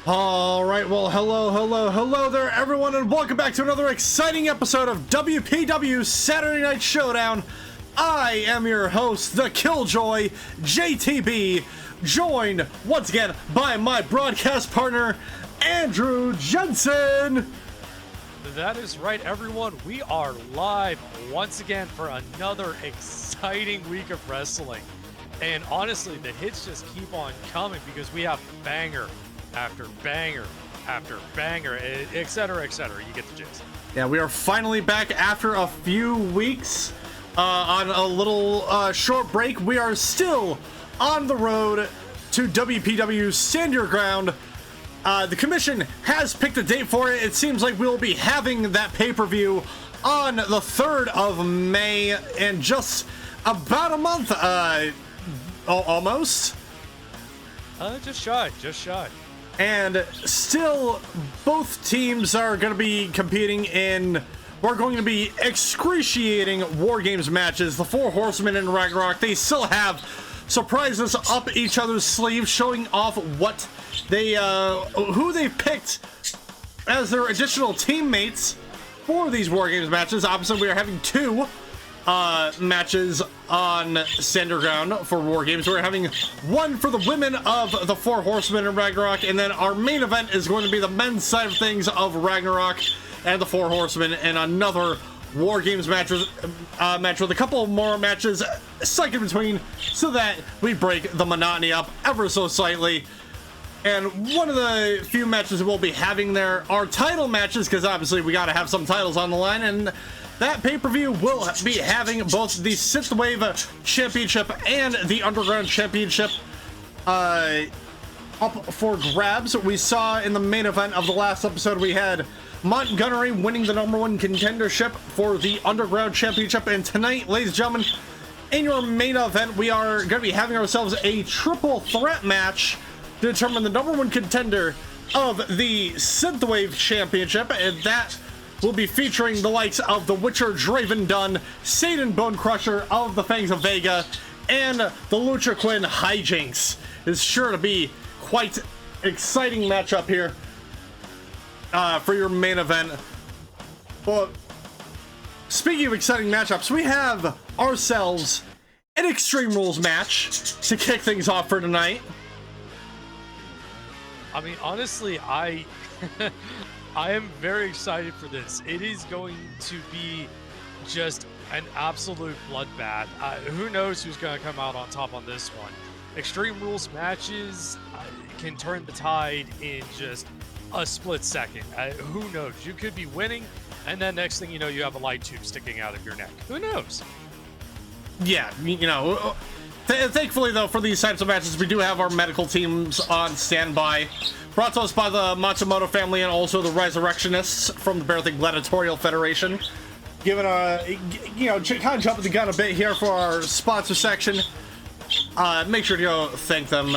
All right, well, hello there, everyone, and welcome back to another exciting episode of WPW Saturday Night Showdown. I am your host, the Killjoy, JTB, joined once again by my broadcast partner, Andrew Jensen. That is right, everyone. We are live once again for another exciting week of wrestling. And honestly, the hits just keep on coming because we have banger after banger after banger, etc., etc. You get the gist. Yeah, we are finally back after a few weeks on a little short break. We are still on the road to WPW Stand Your Ground. The commission has picked a date for it. It seems like we'll be having that pay-per-view on the 3rd of May in just about a month, almost. Just shy. And still, both teams are going to be competing in, we're going to be excruciating War Games matches. The Four Horsemen and Ragnarok, they still have surprises up each other's sleeves, showing off what they, who they picked as their additional teammates for these War Games matches. Obviously, we are having two matches on Stand Your Ground for War Games. We're having one for the women of the Four Horsemen and Ragnarok, and then our main event is going to be the men's side of things of Ragnarok and the Four Horsemen, and another War Games match with a couple more matches stuck in between so that we break the monotony up ever so slightly. And one of the few matches we'll be having there are title matches, because obviously we got to have some titles on the line, and that pay-per-view will be having both the Synthwave Championship and the Underground Championship up for grabs. We saw in the main event of the last episode, we had Montgomery winning the #1 contendership for the Underground Championship, and tonight, ladies and gentlemen, in your main event, we are going to be having ourselves a triple threat match to determine the #1 contender of the Synthwave Championship, and that will be featuring the likes of the Witcher, Draven, Dunn, Sayden, Bonecrusher of the Fangs of Vega, and the Lucha Queen Hi-Jinx. Is sure to be quite exciting matchup here for your main event. Well, speaking of exciting matchups, we have ourselves an Extreme Rules match to kick things off for tonight. I mean, honestly, I am very excited for this. It is going to be just an absolute bloodbath. Who knows who's going to come out on top on this one. Extreme Rules matches can turn the tide in just a split second. Who knows? You could be winning, and then next thing you know, you have a light tube sticking out of your neck. Who knows? Yeah, you know, thankfully, though, for these types of matches, we do have our medical teams on standby. Brought to us by the Matsumoto family and also the Resurrectionists from the Bearthing Gladiatorial Federation. Given a, you know, kind of jumping the gun a bit here for our sponsor section. Make sure to go thank them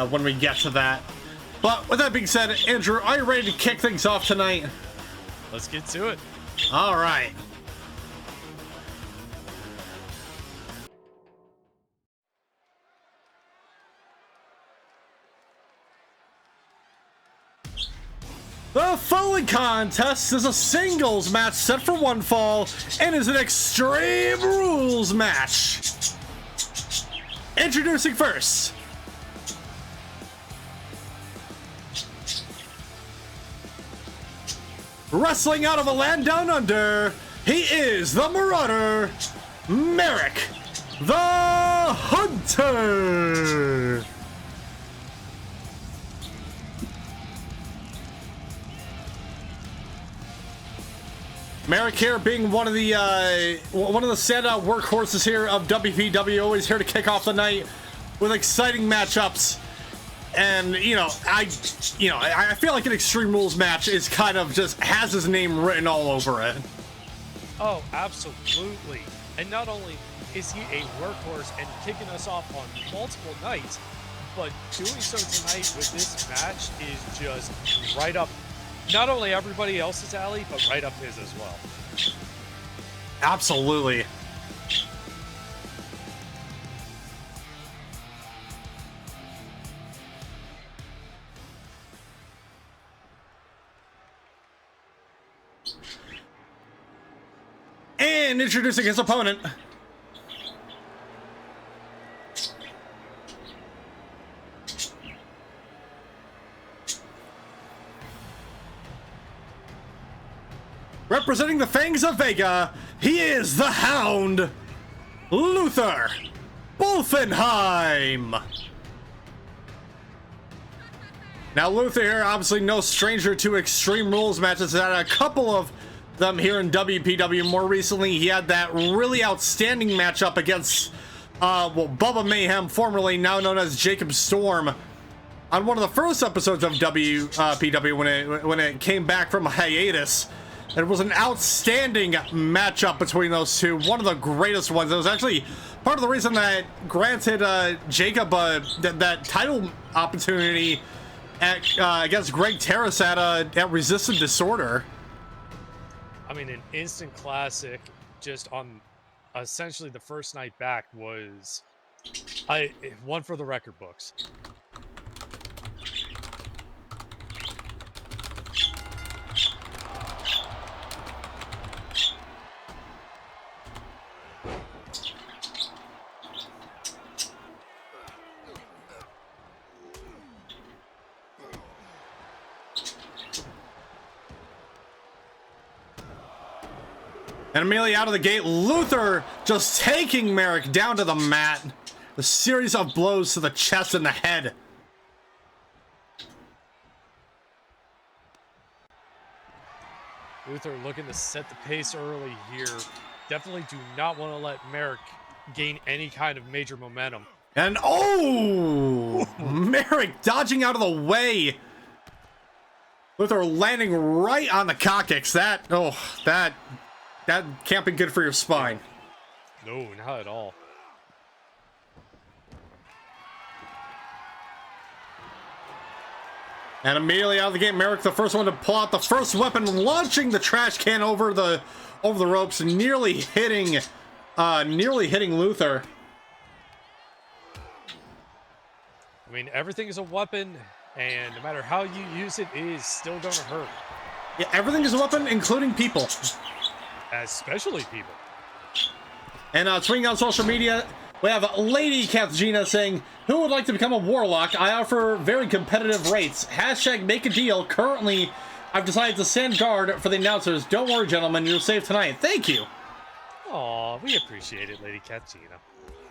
when we get to that. But with that being said, Andrew, are you ready to kick things off tonight? Let's get to it. All right. The following contest is a singles match set for one fall and is an Extreme Rules match. Introducing first, wrestling out of a land down under, he is the Marauder, Merrick, the Hunter. Merrick here being one of the standout workhorses here of WPW, always here to kick off the night with exciting matchups. And I feel like an Extreme Rules match is kind of just has his name written all over it. Oh, absolutely. And not only is he a workhorse and kicking us off on multiple nights, but doing so tonight with this match is just right up not only everybody else's alley, but right up his as well. Absolutely. And introducing his opponent. Representing the Fangs of Vega, he is the Hound, Luther Bolphonheim. Now Luther here, obviously no stranger to Extreme Rules matches. Had a couple of them here in WPW. More recently, he had that really outstanding matchup against Bubba Mayhem, formerly now known as Jacob Storm, on one of the first episodes of WPW when it came back from a hiatus. It was an outstanding matchup between those two, one of the greatest ones. It was actually part of the reason that granted Jacob that title opportunity against Greg Terrace at Resistant Disorder. I mean, an instant classic just on essentially the first night back was one for the record books. And immediately out of the gate, Luther just taking Merrick down to the mat. A series of blows to the chest and the head. Luther looking to set the pace early here. Definitely do not want to let Merrick gain any kind of major momentum. And oh! Merrick dodging out of the way. Luther landing right on the coccyx. That can't be good for your spine. No, not at all. And immediately out of the gate, Merrick, the first one to pull out the first weapon, launching the trash can over the ropes, nearly hitting Luther. I mean, everything is a weapon, and no matter how you use it, it is still going to hurt. Yeah, everything is a weapon, including people. Especially people. And tweeting on social media, we have Lady Kathgina saying, "Who would like to become a warlock? I offer very competitive rates. Hashtag make a deal. Currently, I've decided to stand guard for the announcers. Don't worry, gentlemen, you're safe tonight." Thank you. Aw, we appreciate it, Lady Kathgina.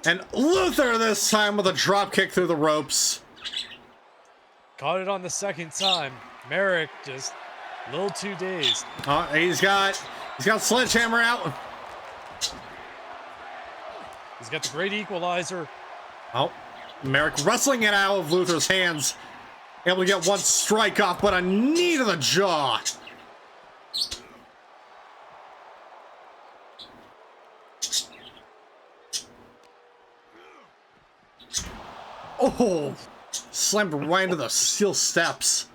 And Luther this time with a drop kick through the ropes. Caught it on the second time. Merrick just a little too dazed. He's got Sledgehammer out. He's got the great equalizer. Oh, Merrick wrestling it out of Luther's hands. Able to get one strike off, but a knee to the jaw. Oh, slammed right into the steel steps.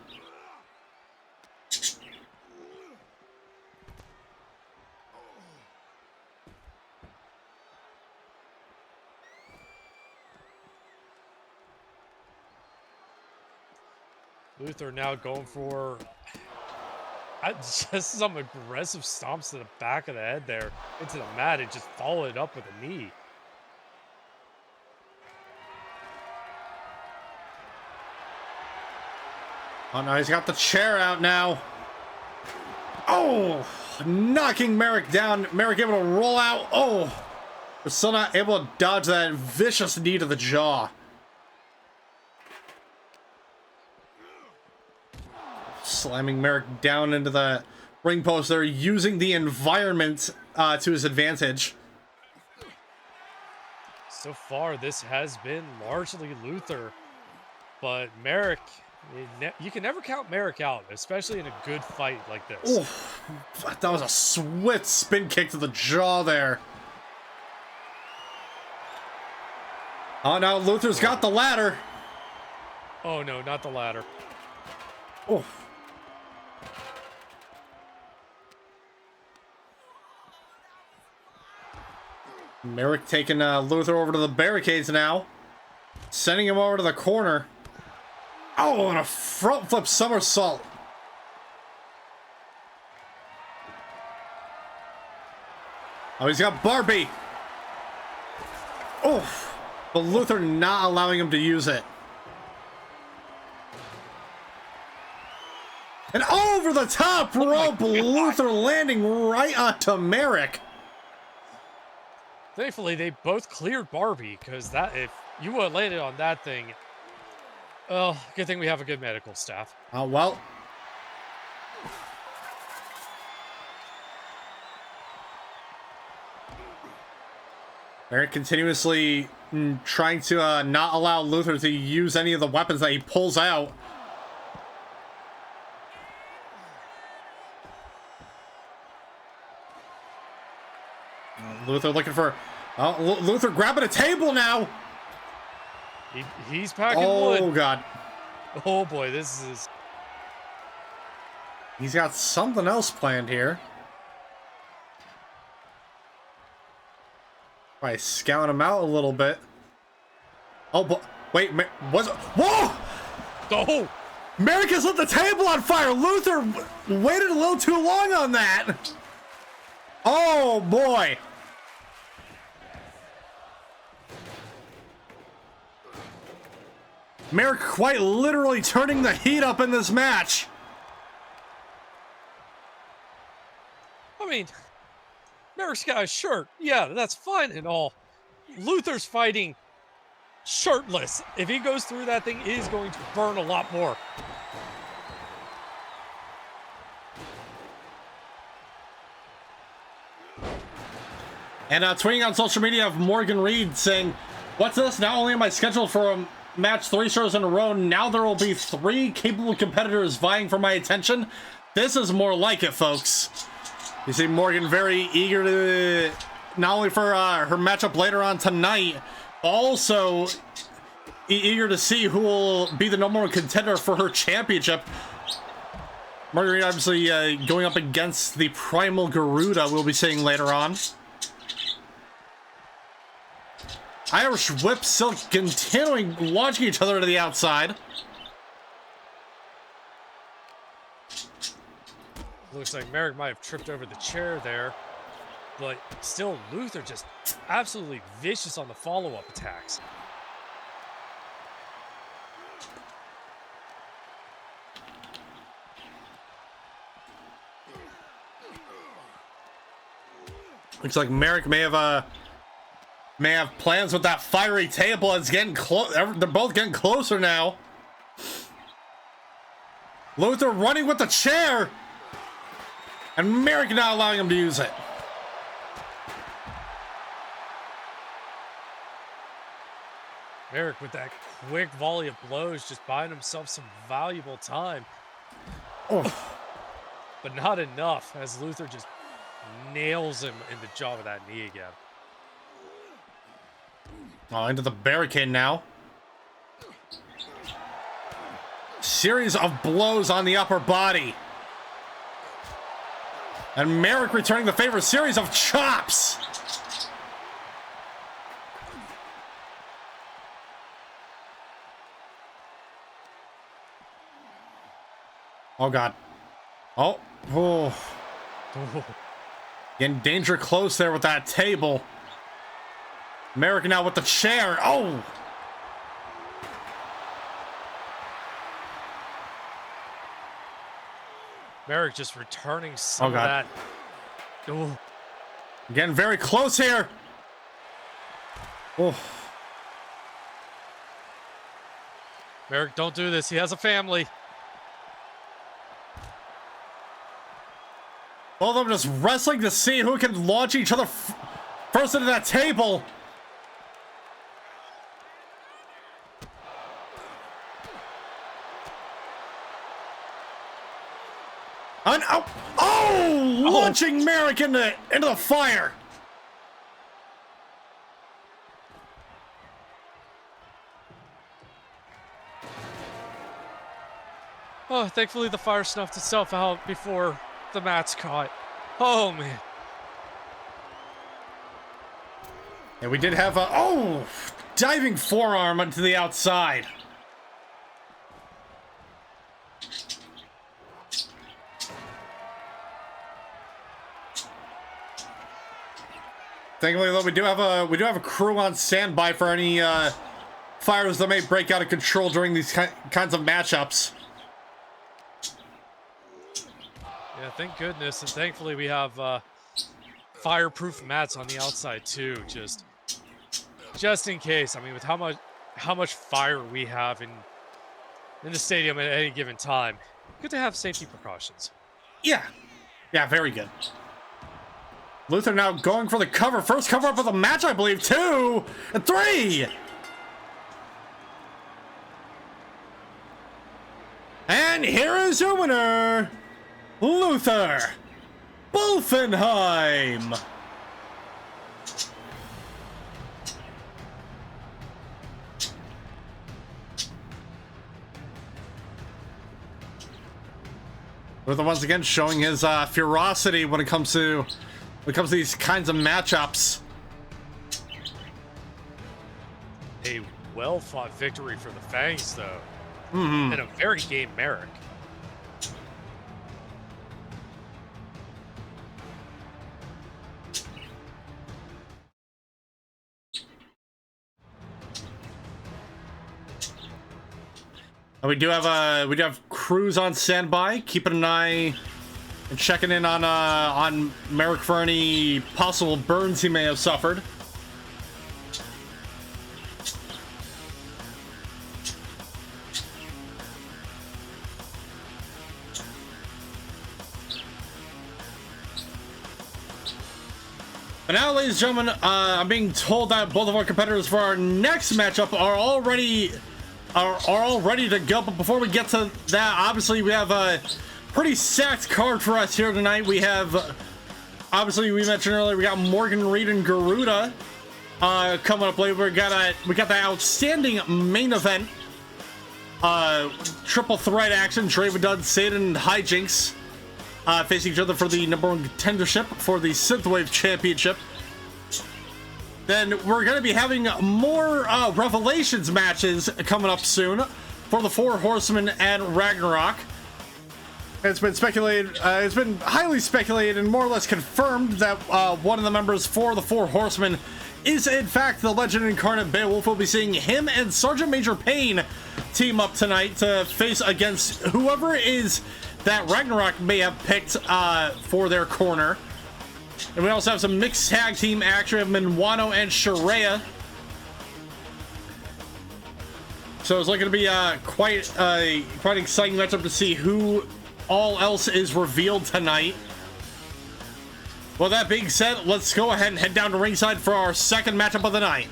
Luther now going for just some aggressive stomps to the back of the head there into the mat and just follow it up with a knee. Oh no, he's got the chair out now. Oh, knocking Merrick down. Merrick able to roll out. Oh, but still not able to dodge that vicious knee to the jaw. Slamming Merrick down into the ring post there, using the environment to his advantage. So far, this has been largely Luther, but Merrick, you can never count Merrick out, especially in a good fight like this. Oh, that was a swift spin kick to the jaw there. Oh, now Luther's got the ladder. Oh no, not the ladder. Oh. Merrick taking Luther over to the barricades now. Sending him over to the corner. Oh, and a front flip somersault. Oh, he's got Barbie. Oof. But Luther not allowing him to use it. And over the top rope, Luther landing right onto Merrick. Thankfully, they both cleared Barbie, because that if you would have landed on that thing, oh, good thing we have a good medical staff. Oh, well. Merrick continuously trying to not allow Luther to use any of the weapons that he pulls out. Luther looking for... Oh, Luther grabbing a table now! He's packing wood. Oh, God. Oh, boy, this is... He's got something else planned here. By scouting him out a little bit. Oh, but wait, was it? Whoa! Oh! Merrick has lit the table on fire! Luther waited a little too long on that! Oh, boy! Merrick quite literally turning the heat up in this match. I mean, Merrick's got a shirt. Yeah, that's fine and all. Luther's fighting shirtless. If he goes through that thing, it is going to burn a lot more. And tweeting on social media of Morgan Reid saying, "What's this? Not only am I scheduled for a match 3 shows in a row, now there will be 3 capable competitors vying for my attention. This is more like it, folks." You see Morgan very eager to, not only for her matchup later on tonight, also eager to see who will be the #1 contender for her championship. Morgan Reid obviously going up against the primal Garuda we'll be seeing later on. Irish Whip Silk continuing launching each other to the outside. Looks like Merrick might have tripped over the chair there, but still Luther just absolutely vicious on the follow-up attacks. Looks like Merrick may have plans with that fiery table. It's getting close. They're both getting closer now. Luther running with the chair. And Merrick not allowing him to use it. Merrick with that quick volley of blows, just buying himself some valuable time. Oh. But not enough, as Luther just nails him in the jaw with that knee again. Oh, into the barricade now. Series of blows on the upper body. And Merrick returning the favor. Series of chops. Oh, God. Oh. Oh. Getting danger close there with that table. Merrick now with the chair. Oh. Merrick just returning some of that. Oh. Getting very close here. Oh. Merrick, don't do this. He has a family. Both of them just wrestling to see who can launch each other first into that table. Launching Merrick into the fire. Oh, thankfully the fire snuffed itself out before the mat's caught. Oh, man. And we did have a diving forearm onto the outside. Thankfully, though, we do have a crew on standby for any fires that may break out of control during these kinds of matchups. Yeah, thank goodness, and thankfully we have fireproof mats on the outside too, just in case. I mean, with how much fire we have in the stadium at any given time, good to have safety precautions. Yeah, very good. Luther now going for the cover. First cover up of the match, I believe. 2 and 3. And here is your winner, Luther Bolphonheim. Luther once again showing his ferocity when it comes to these kinds of matchups. A well-fought victory for the Fangs, though. Mm-hmm. And a very game Merrick. We do have crews on standby, keeping an eye and checking in on Merrick for any possible burns he may have suffered. And now, ladies and gentlemen, I'm being told that both of our competitors for our next matchup are all ready to go. But before we get to that, obviously we have a pretty stacked card for us here tonight. We have, obviously, we mentioned earlier, we got Morgan, Reid, and Garuda coming up later. We got the outstanding main event, triple threat action. Draven, Dunn, Sayden, and Hi-Jinx facing each other for the #1 contendership for the Synthwave Championship. Then we're going to be having more Revelations matches coming up soon for the 4 Horsemen and Ragnarok. It's been speculated, it's been highly speculated and more or less confirmed that one of the members for the 4 Horsemen is in fact the legend incarnate Beowulf. We'll be seeing him and Sergeant Major Payne team up tonight to face against whoever is that Ragnarok may have picked for their corner. And we also have some mixed tag team action of Minuano and Shuria. So it's looking to be quite an exciting matchup to see who all else is revealed tonight. Well, that being said, let's go ahead and head down to ringside for our second matchup of the night.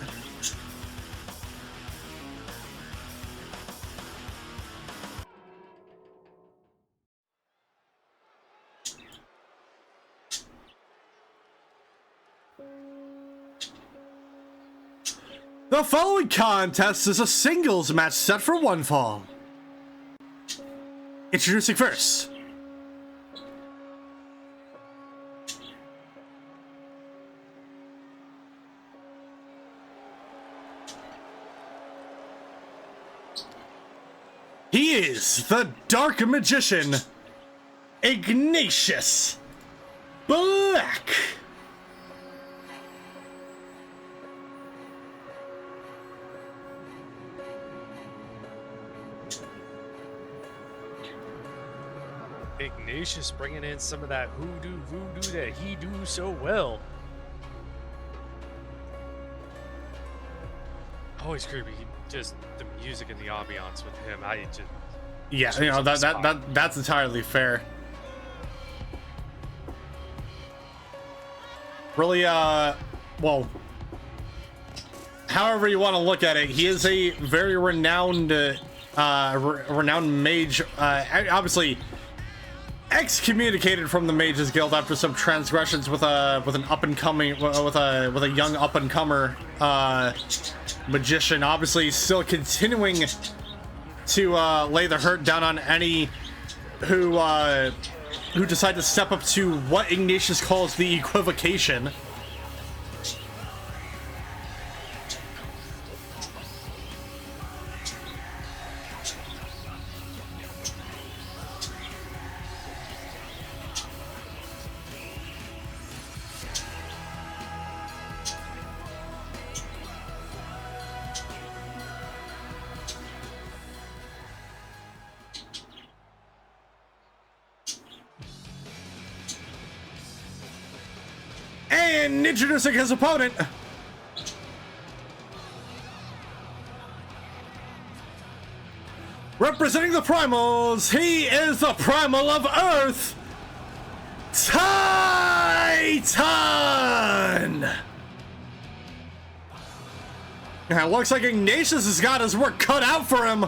The following contest is a singles match set for one fall. Introducing first, he is the Dark Magician, Ignatius Black. Ignatius bringing in some of that hoodoo voodoo that he do so well. Always creepy. Just the music and the ambiance with him. Yeah, you know, that's entirely fair. Really, well, however you want to look at it, he is a very renowned mage. Obviously excommunicated from the Mages Guild after some transgressions with a young up and comer magician. Obviously, still continuing to lay the hurt down on any who decide to step up to what Ignatius calls the equivocation. And introducing his opponent. Representing the Primals, he is the Primal of Earth, Titan! It looks like Ignatius has got his work cut out for him.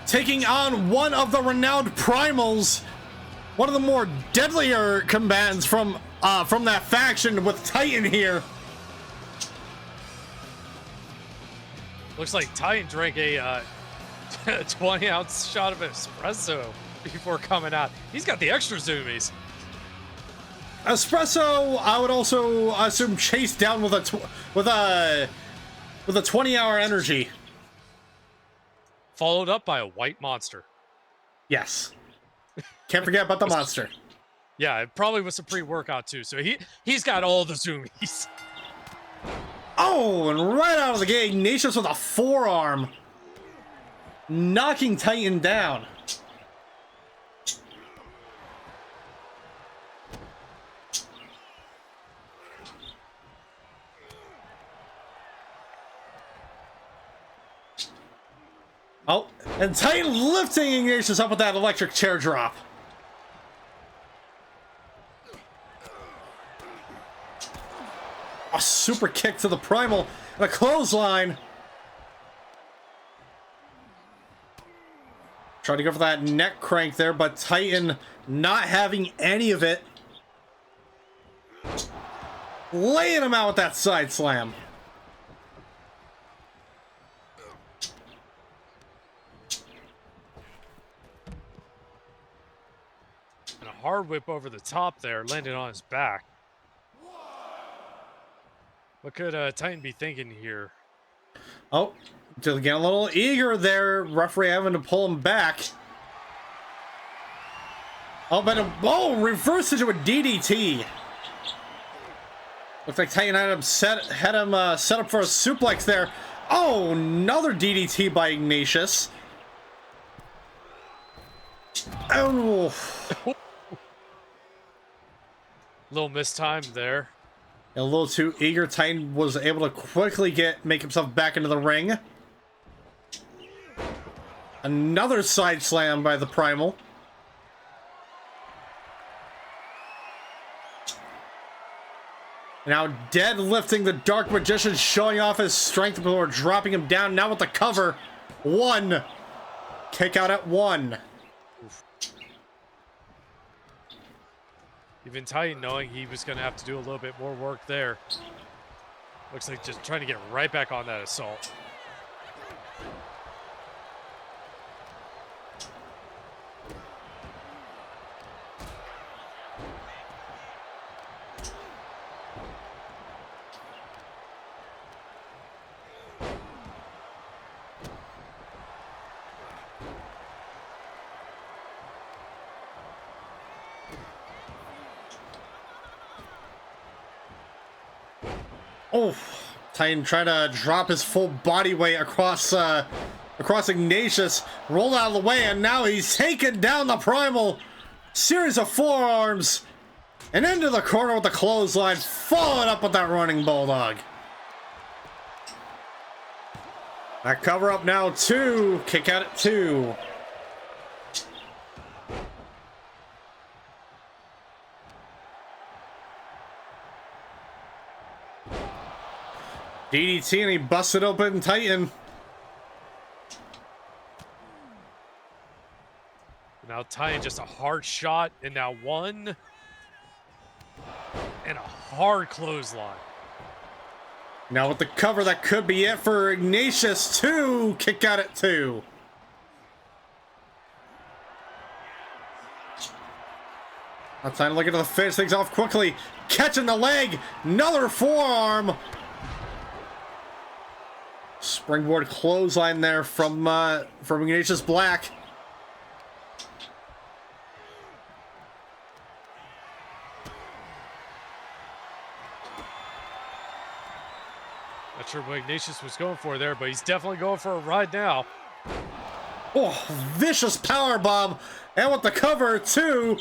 Taking on one of the renowned Primals, one of the more deadlier combatants from that faction with Titan here. Looks like Titan drank a 20-ounce shot of espresso before coming out. He's got the extra zoomies. Espresso, I would also assume, chased down with a 20-hour energy. Followed up by a white monster. Yes. Can't forget about the monster. Yeah, it probably was a pre-workout too. So he's got all the zoomies. Oh, and right out of the gate, Ignatius with a forearm, knocking Titan down. Oh, and Titan lifting Ignatius up with that electric chair drop. A super kick to the Primal and a clothesline. Tried to go for that neck crank there, but Titan not having any of it. Laying him out with that side slam. And a hard whip over the top there, landed on his back. What could Titan be thinking here? Oh, just getting a little eager there. Referee having to pull him back. Oh, but reversed into a DDT. Looks like Titan had him set up for a suplex there. Oh, another DDT by Ignatius. Oh. Little mistimed there. A little too eager. Titan was able to quickly make himself back into the ring. Another side slam by the Primal. Now deadlifting the Dark Magician, showing off his strength before dropping him down. Now with the cover. One. Kick out at one. Even Titan knowing he was going to have to do a little bit more work there. Looks like just trying to get right back on that assault. Oh, Titan trying to drop his full body weight across Ignatius, rolled out of the way, and now he's taken down the Primal. Series of forearms, and into the corner with the clothesline, followed up with that running bulldog. That cover up now, two. Kick out at two. DDT, and he busted open Titan. Now Titan just a hard shot, and now one. And a hard clothesline. Now with the cover, that could be it for Ignatius. Two. Kick out at two. Now Titan looking to finish things off quickly. Catching the leg. Another forearm. Springboard clothesline there from Ignatius Black. Not sure what Ignatius was going for there, but he's definitely going for a ride now. Oh, vicious power bomb. And with the cover, two.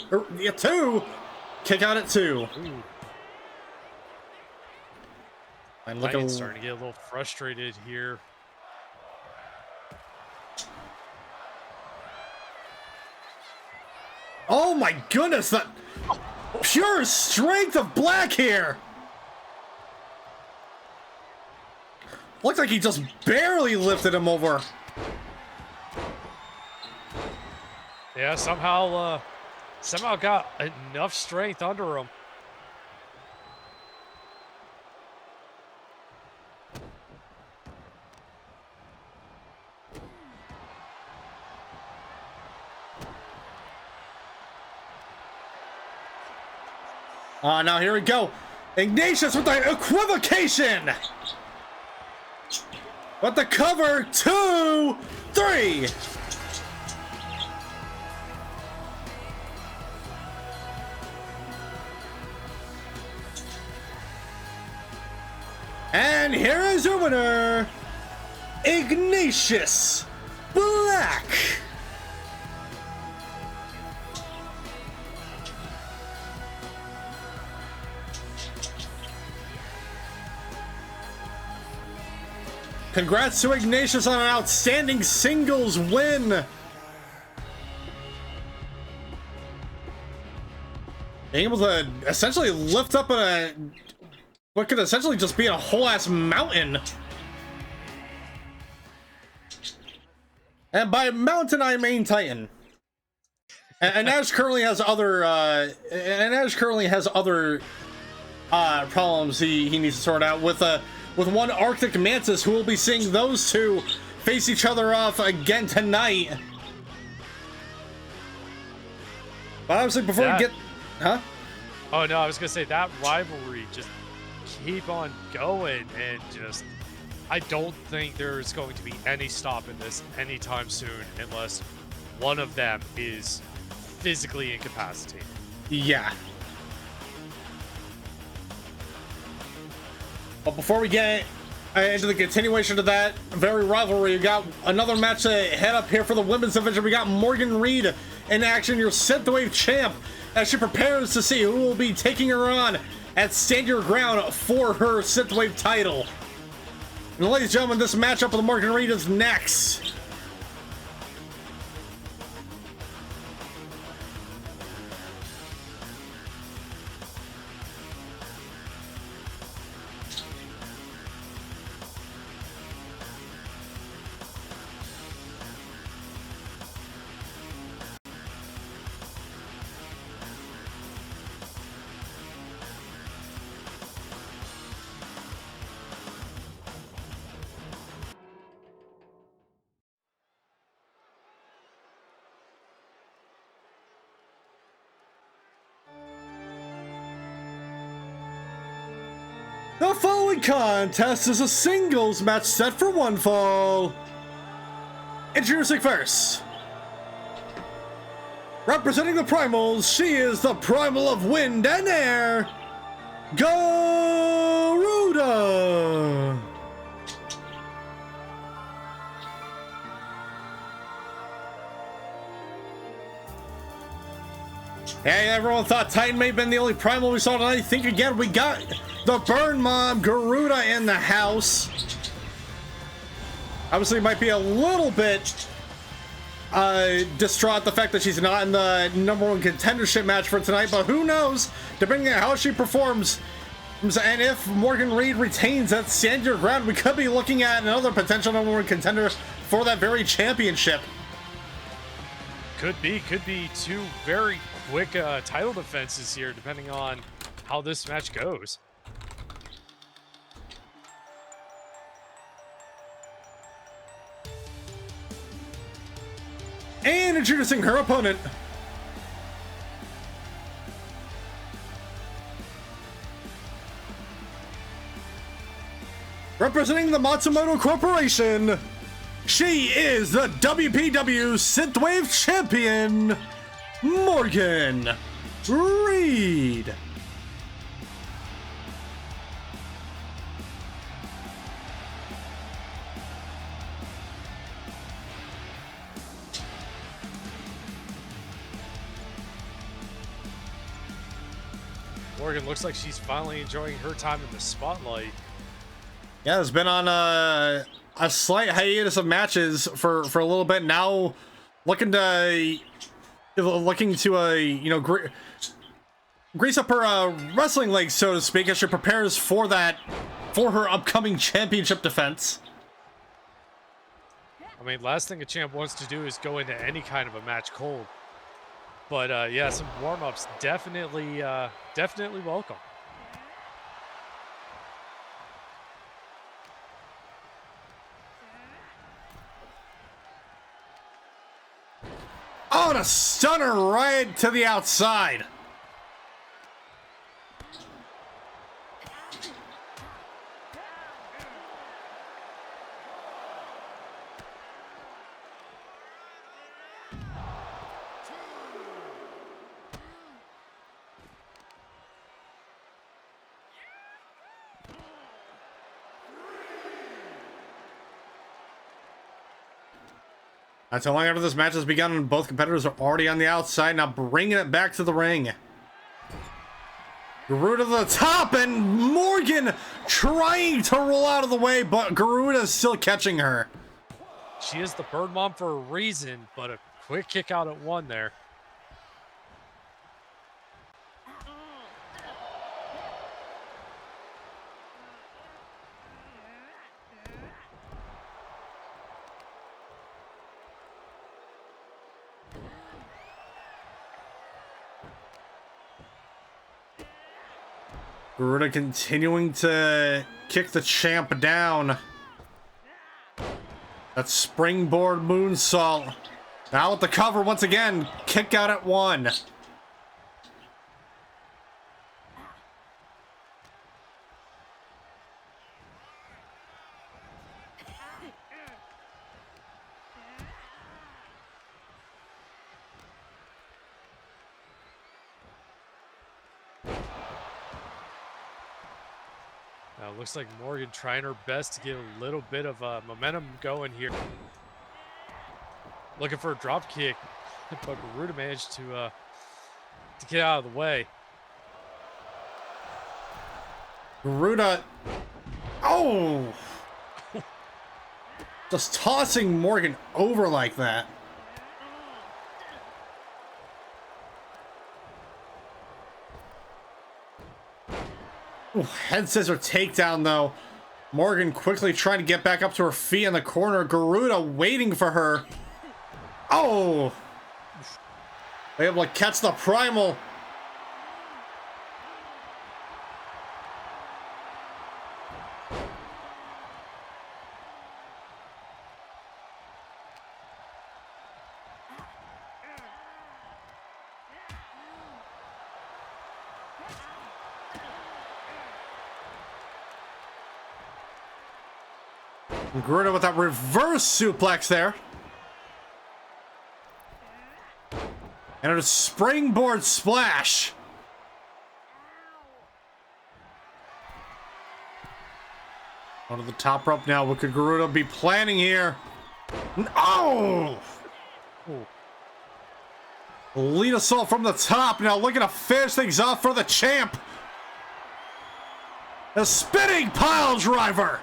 Kick out at 2. Ooh. I'm starting to get a little frustrated here. Oh my goodness, that pure strength of Black here. Looks like he just barely lifted him over. Yeah, somehow got enough strength under him. Now here we go. Ignatius with the equivocation. With the cover, 2, 3. And here is your winner, Ignatius Black. Congrats to Ignatius on an outstanding singles win. Being able to essentially lift up what could essentially just be a whole ass mountain. And by mountain I mean Titan. And Anaj currently has other problems he needs to sort out with one Arctic Mantis, who will be seeing those two face each other off again tonight. But obviously before we get... Huh? Oh no, I was gonna say that rivalry just keep on going, and just I don't think there's going to be any stop in this anytime soon unless one of them is physically incapacitated. Yeah. But before we get into the continuation of that very rivalry, we got another match to head up here for the women's division. We got Morgan Reid in action, your Synthwave champ, as she prepares to see who will be taking her on at Stand Your Ground for her Synthwave title. And ladies and gentlemen, this matchup with Morgan Reid is next. The following contest is a singles match set for one fall. Introducing first, representing the Primals, she is the Primal of Wind and Air, Garuda. Hey, everyone thought Titan may have been the only Primal we saw tonight. Think again, we got the Burn Mom, Garuda, in the house. Obviously, might be a little bit distraught the fact that she's not in the #1 contendership match for tonight, but who knows, depending on how she performs. And if Morgan Reid retains that Stand Your Ground, we could be looking at another potential #1 contender for that very championship. Could be two very quick title defenses here, depending on how this match goes. And introducing her opponent, representing the Matsumoto Corporation, she is the WPW Synthwave Champion, Morgan Reid. Morgan looks like she's finally enjoying her time in the spotlight. Yeah, it's been on a slight hiatus of matches for a little bit now, looking to you know, grease up her wrestling legs, so to speak, as she prepares for her upcoming championship defense. I mean, last thing a champ wants to do is go into any kind of a match cold. But yeah, some warm-ups definitely welcome. Oh, and a stunner right to the outside. Not so long after this match has begun, and both competitors are already on the outside, now bringing it back to the ring. Garuda to the top, and Morgan trying to roll out of the way, but Garuda is still catching her. She is the bird mom for a reason, but a quick kick out at one there. Garuda continuing to kick the champ down. That springboard moonsault. Now with the cover once again. Kick out at one. Looks like Morgan trying her best to get a little bit of momentum going here. Looking for a drop kick, but Garuda managed to get out of the way. Garuda. Oh! Just tossing Morgan over like that. Ooh, head scissor takedown though. Morgan quickly trying to get back up to her feet in the corner. Garuda waiting for her. Oh! Able to catch the primal. Garuda with that reverse suplex there. And a springboard splash. Onto the top rope now. What could Garuda be planning here? Oh! Lead assault from the top. Now looking to finish things off for the champ. A spinning pile driver.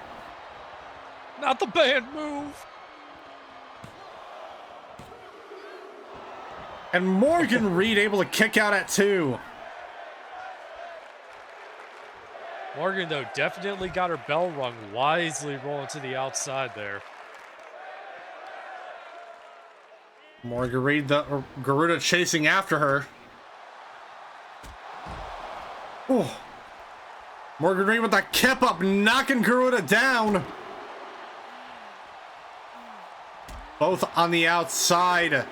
Not the band move. And Morgan Reid able to kick out at two. Morgan, though, definitely got her bell rung, wisely rolling to the outside there. Morgan Reid, the Garuda chasing after her. Ooh. Morgan Reid with that kip up, knocking Garuda down. Both on the outside.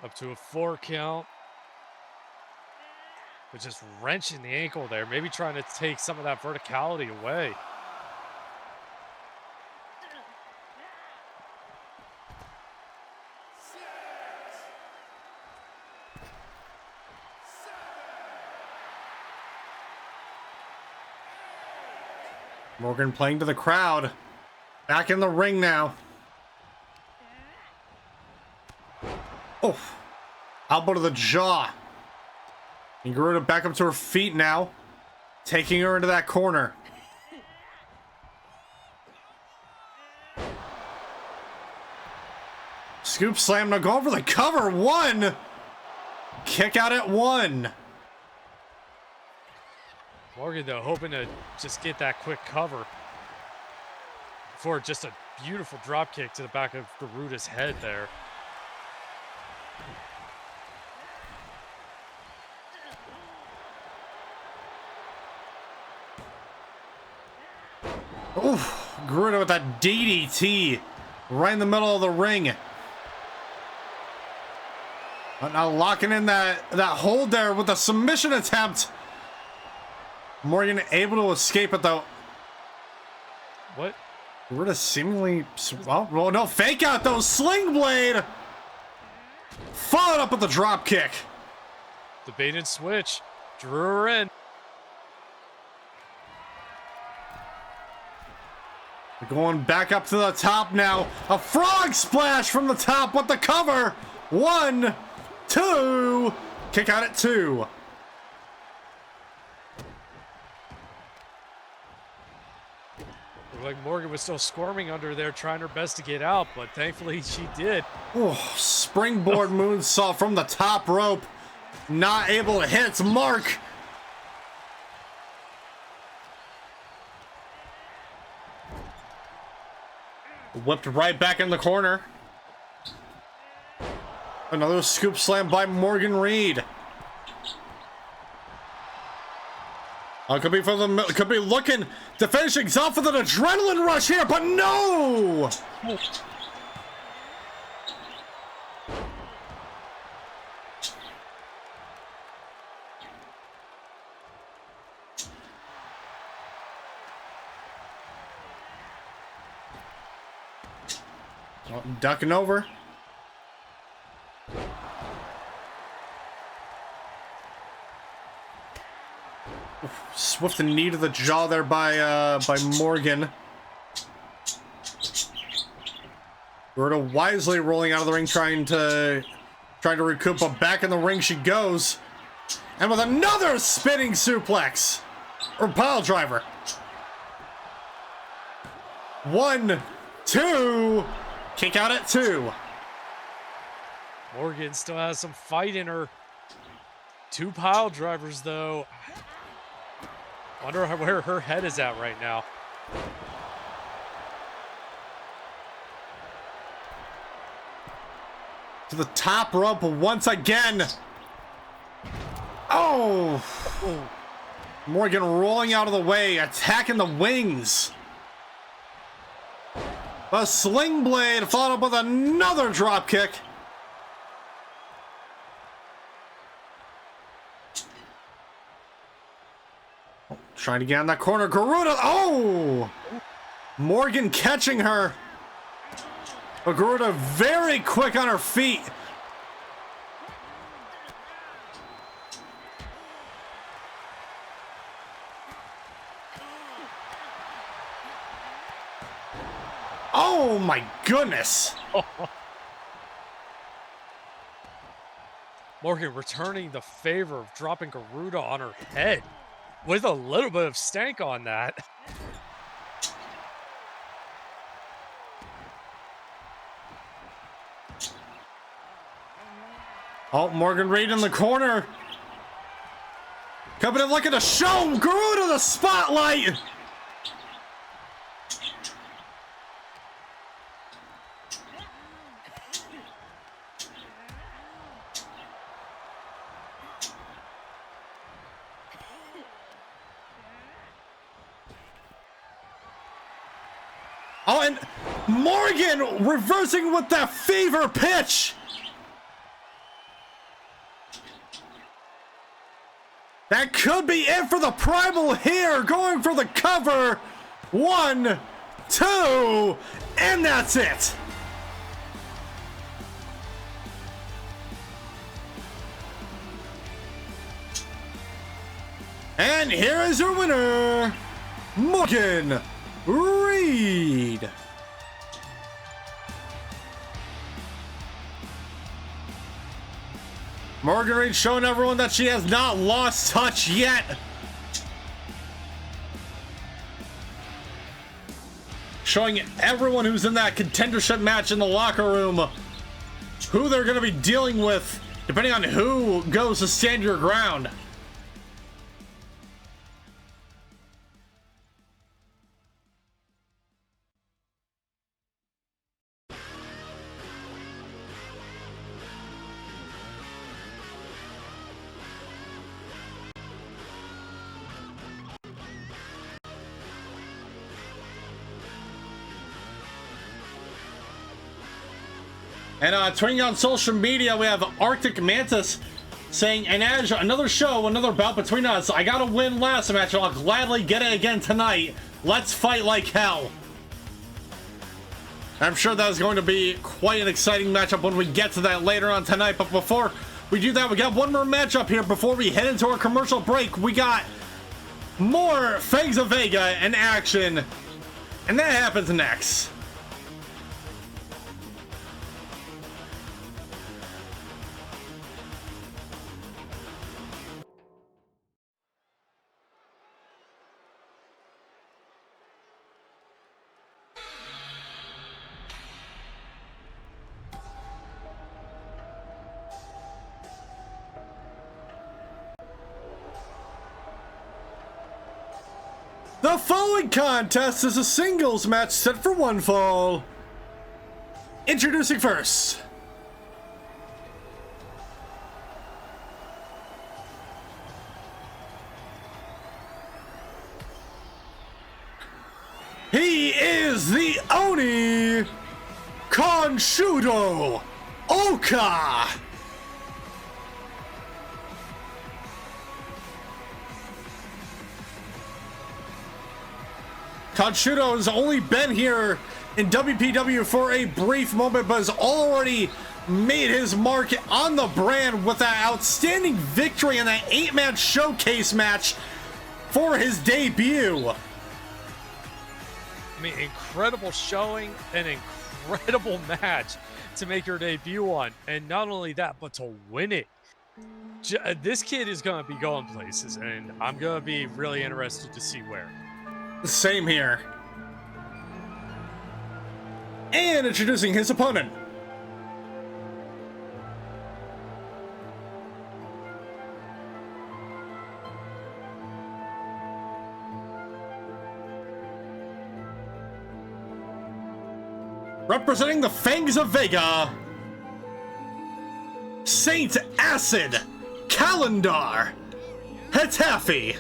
Up to a 4 count. But just wrenching the ankle there. Maybe trying to take some of that verticality away. Morgan playing to the crowd. Back in the ring now. Oh, elbow to the jaw. And Garuda back up to her feet now, taking her into that corner. Scoop slam, now going for the cover. One. Kick out at one. Morgan, though, hoping to just get that quick cover for just a beautiful drop kick to the back of Garuda's head there. Oof, Garuda with that DDT right in the middle of the ring. But now locking in that hold there with a submission attempt. Morgan able to escape it though. What? Garuda seemingly, well, no, fake out though, sling blade. Followed up with the drop kick. The bait and switch, drew her in. Going back up to the top now. A frog splash from the top with the cover. 1, 2. Kick out at 2. Looked like Morgan was still squirming under there, trying her best to get out, but thankfully she did. Oh, springboard moonsault from the top rope. Not able to hit its mark. Whipped right back in the corner. Another scoop slam by Morgan Reid. Could be for the, could be looking to finish things off with an adrenaline rush here, but no! Oh, ducking over. Swift knee to the jaw there by Morgan. Garuda wisely rolling out of the ring, trying to recoup, but back in the ring she goes. And with another spinning suplex. Or pile driver. 1, 2. Kick out at 2. Morgan still has some fight in her. 2 pile drivers, though. Wonder where her head is at right now. To the top rope once again. Oh! Morgan rolling out of the way, attacking the wings. A sling blade followed up with another drop kick. Trying to get on that corner. Garuda. Oh! Morgan catching her. But Garuda very quick on her feet. Oh my goodness. Morgan returning the favor of dropping Garuda on her head with a little bit of stank on that. Oh, Morgan Reid in the corner. Coming in looking to show Garuda the spotlight. Oh, and Morgan reversing with that fever pitch. That could be it for the Primal here. Going for the cover. 1, 2, and that's it. And here is your winner, Morgan Reid. Morgan Reid showing everyone that she has not lost touch yet. Showing everyone who's in that contendership match in the locker room who they're going to be dealing with, depending on who goes to Stand Your Ground. And tweeting on social media, we have Arctic Mantis saying, Anaj, another show, another bout between us. I got a win last match, and I'll gladly get it again tonight. Let's fight like hell. I'm sure that is going to be quite an exciting matchup when we get to that later on tonight. But before we do that, we got one more matchup here before we head into our commercial break. We got more Fangs of Vega in action, and that happens next. The following contest is a singles match set for one fall. Introducing first, he is the Oni Kanshudo Oka. Kanshudo has only been here in WPW for a brief moment, but has already made his mark on the brand with that outstanding victory in that 8-man showcase match for his debut. I mean, incredible showing, an incredible match to make your debut on. And not only that, but to win it. This kid is going to be going places, and I'm going to be really interested to see where. Same here. And introducing his opponent. Representing the Fangs of Vega, Saint Acid, Kalindar, Hatafi.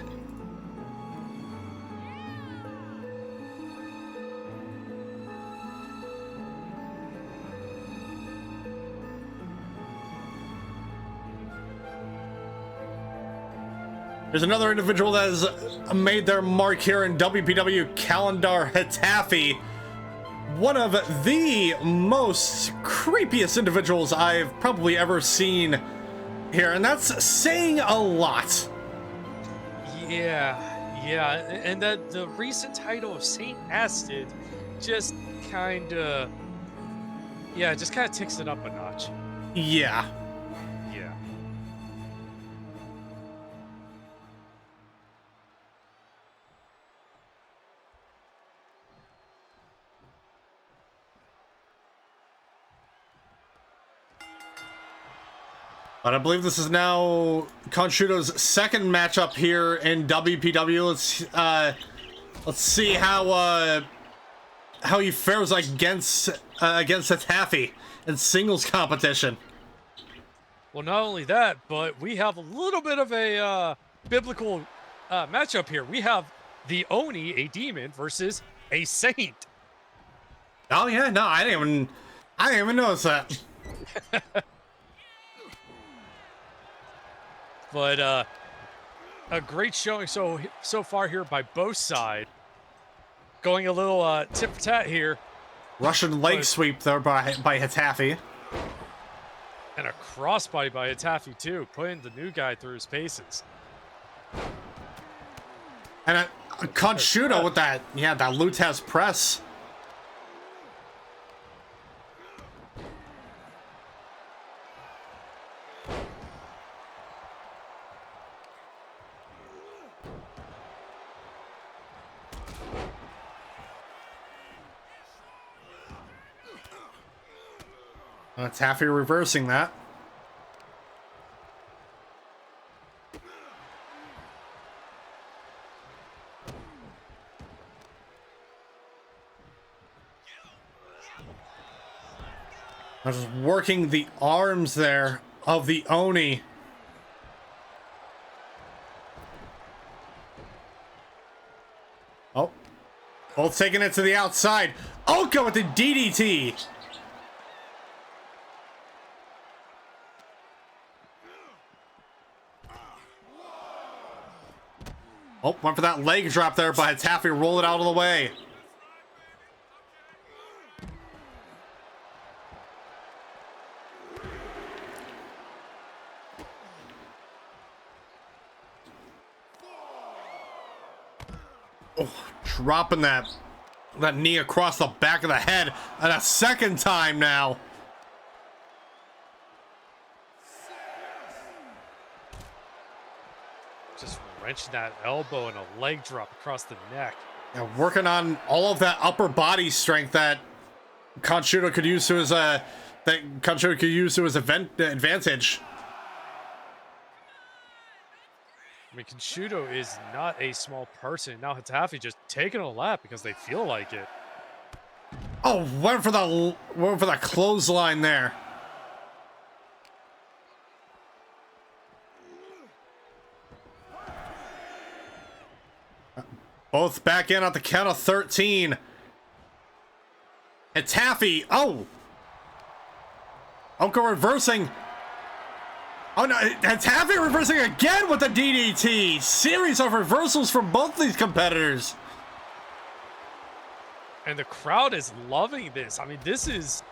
There's another individual that has made their mark here in WPW, Kalindar Hatafi. One of the most creepiest individuals I've probably ever seen here, and that's saying a lot. Yeah, and that the recent title of Saint Acid just kind of ticks it up a notch. Yeah. But I believe this is now Kanshudo's second matchup here in WPW. Let's see how he fares against Hatafi in singles competition. Well, not only that, but we have a little bit of a biblical matchup here. We have the Oni, a demon, versus a saint. Oh yeah, no, I didn't even notice that. But a great showing so far here by both sides. Going a little tit for tat here. Russian leg sweep there by Hatafi. And a crossbody by Hatafi too, putting the new guy through his paces. And a Kanshudo with that Lutez press. Hatafi reversing that. I'm just working the arms there of the Oni. Oh, both taking it to the outside. Oka with the DDT. Oh, went for that leg drop there, but Hatafi rolled it out of the way. Oh, dropping that knee across the back of the head and a second time now. Just wrenching that elbow and a leg drop across the neck. Yeah, working on all of that upper body strength that Kanshudo could use to his advantage. I mean, Kanshudo is not a small person. Now Hatafi just taking a lap because they feel like it. Oh, went for the clothesline there. Both back in at the count of 13. Hatafi. Oh. Oka reversing. Oh no, Hatafi reversing again with the DDT. Series of reversals from both these competitors. And the crowd is loving this. I mean, this is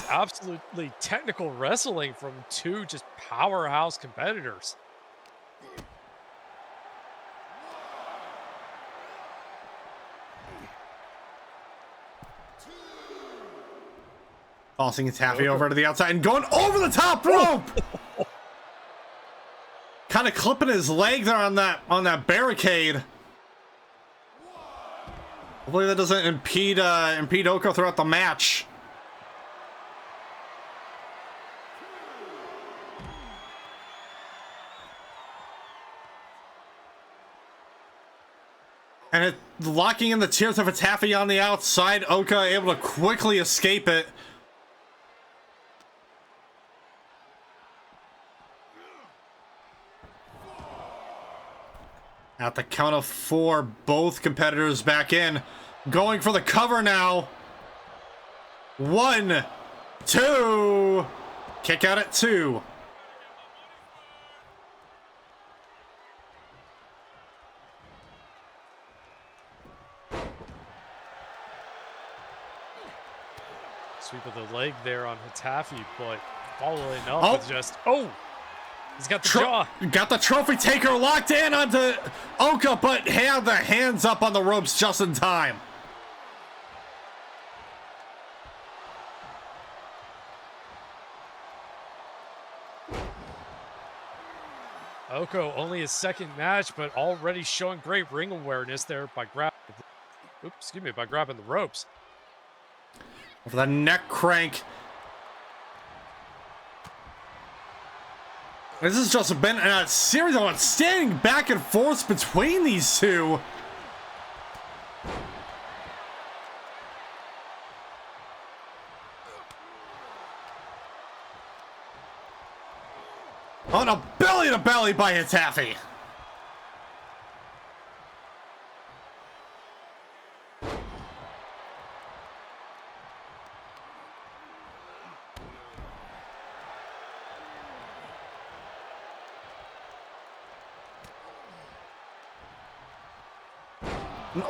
absolutely technical wrestling from two just powerhouse competitors. Tossing Hatafi over to the outside and going over the top rope. Kind of clipping his leg there on that barricade. Hopefully that doesn't impede Oka throughout the match. And it locking in the tears of Hatafi on the outside. Oka able to quickly escape it. At the count of 4, both competitors back in. Going for the cover now. 1, 2. Kick out at 2. Sweep of the leg there on Hatafi, but following up with just, oh! He's got the jaw. Got the trophy taker locked in onto Oka, but had the hands up on the ropes just in time. Oka only his second match, but already showing great ring awareness there by grabbing the ropes. For the neck crank. This has just been a series of standing back and forth between these two. On a belly to belly by Hatafi.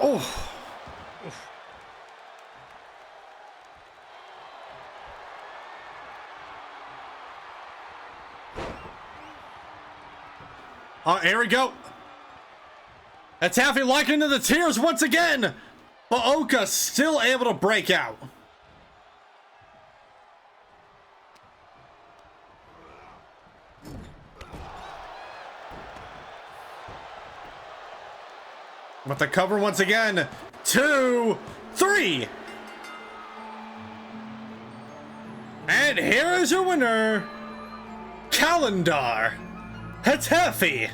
Oh. Oh, here we go. Hatafi locking into the tears once again. But Oka still able to break out. With the cover once again. 2, 3. And And here is your winner, Kalindar, Hatafi.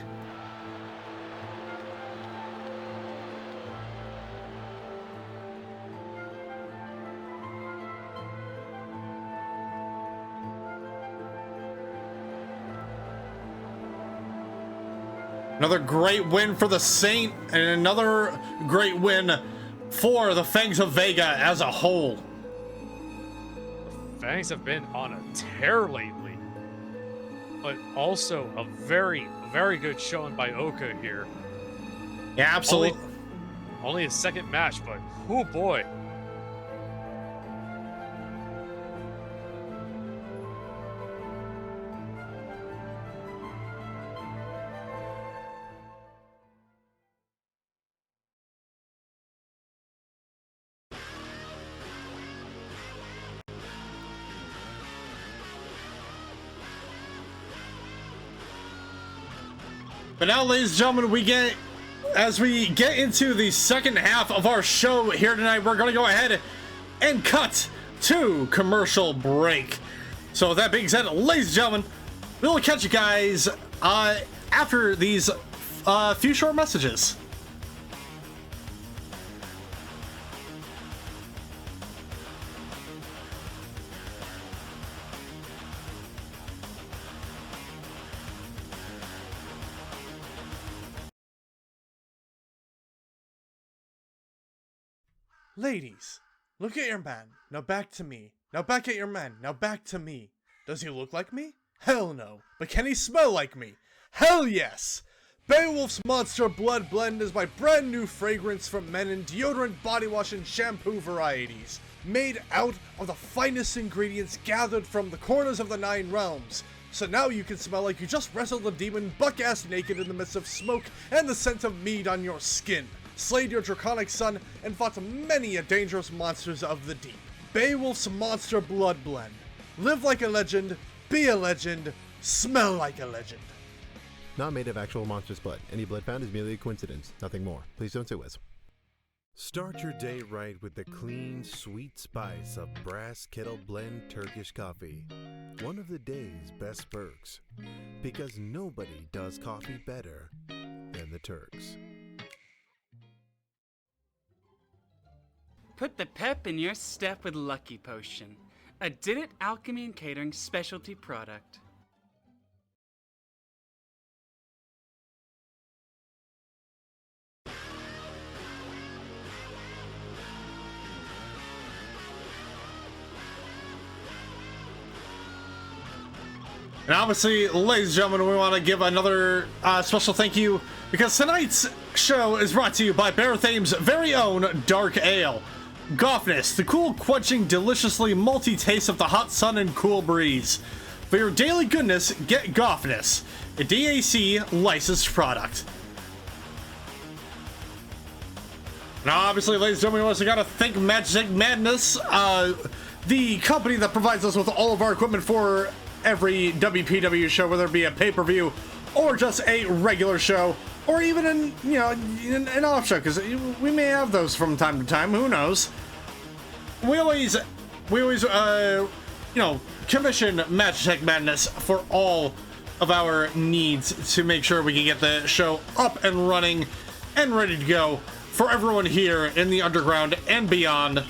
Another great win for the Saint, and another great win for the Fangs of Vega as a whole. Fangs have been on a tear lately, but also a very, very good showing by Oka here. Yeah, absolutely. Only a second match, but oh boy. But now, ladies and gentlemen, as we get into the second half of our show here tonight, we're going to go ahead and cut to commercial break. So with that being said, ladies and gentlemen, we'll catch you guys after these few short messages. Ladies, look at your man. Now back to me. Now back at your man. Now back to me. Does he look like me? Hell no. But can he smell like me? Hell yes! Beowulf's Monster Blood Blend is my brand new fragrance from men in deodorant, body wash, and shampoo varieties. Made out of the finest ingredients gathered from the corners of the 9 realms. So now you can smell like you just wrestled a demon buck-ass naked in the midst of smoke and the scent of mead on your skin. Slayed your draconic son, and fought many a dangerous monsters of the deep. Beowulf's Monster Blood Blend. Live like a legend, be a legend, smell like a legend. Not made of actual monster's blood. Any blood found is merely a coincidence, nothing more. Please don't sue us. Start your day right with the clean, sweet spice of Brass Kettle Blend Turkish coffee. One of the day's best perks. Because nobody does coffee better than the Turks. Put the pep in your step with Lucky Potion, a Did It Alchemy and Catering specialty product. And obviously, ladies and gentlemen, we want to give another special thank you because tonight's show is brought to you by Barathame's very own Dark Ale. Goffness, the cool, quenching, deliciously malty taste of the hot sun and cool breeze. For your daily goodness, get Goffness, a DAC licensed product. Now, obviously, ladies and gentlemen, we also got to thank Magic Madness, the company that provides us with all of our equipment for every WPW show, whether it be a pay-per-view or just a regular show, or even an off show, because we may have those from time to time. Who knows? We always commission Magic Madness for all of our needs to make sure we can get the show up and running and ready to go for everyone here in the underground and beyond.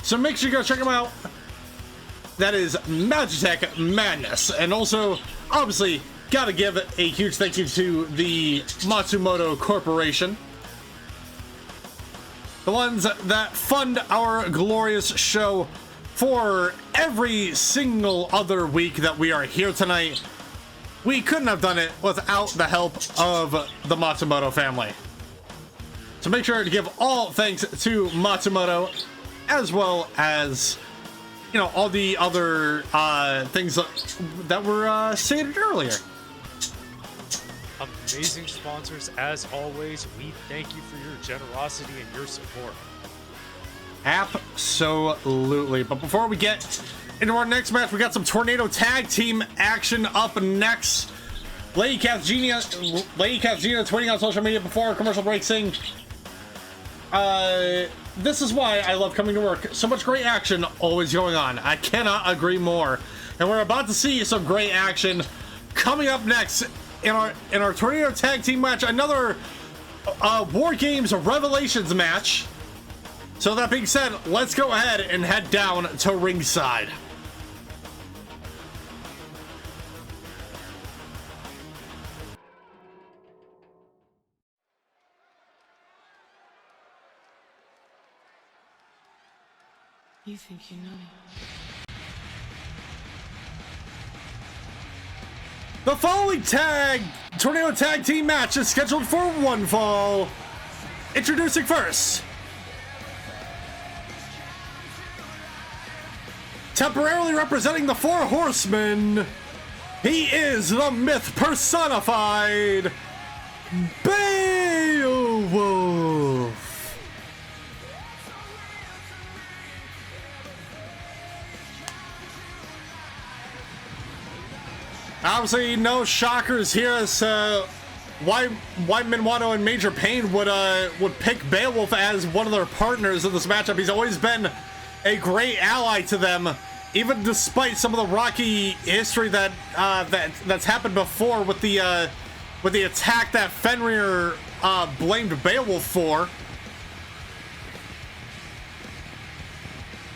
So make sure you go check them out. That is Magic Madness. And also, obviously, gotta give a huge thank you to the Matsumoto Corporation. The ones that fund our glorious show for every single other week that we are here tonight. We couldn't have done it without the help of the Matsumoto family. So make sure to give all thanks to Matsumoto, as well as all the other things that were stated earlier. Amazing sponsors as always. We thank you for your generosity and your support. Absolutely. But before we get into our next match, we got some Tornado Tag Team action up next. Lady Kath Gina tweeting on social media before our commercial break saying this is why I love coming to work. So much great action always going on. I cannot agree more. And we're about to see some great action coming up next in our Tornado Tag Team match. Another War Games Revelations match. So that being said, let's go ahead and head down to ringside. You think you know me? The following Tornado Tag Team match is scheduled for one fall. Introducing first, temporarily representing the Four Horsemen, he is the myth personified, Beowulf. Obviously, no shockers here as why Minuano and Major Pain would pick Beowulf as one of their partners in this matchup. He's always been a great ally to them, even despite some of the rocky history that's happened before with the attack that Fenrir blamed Beowulf for.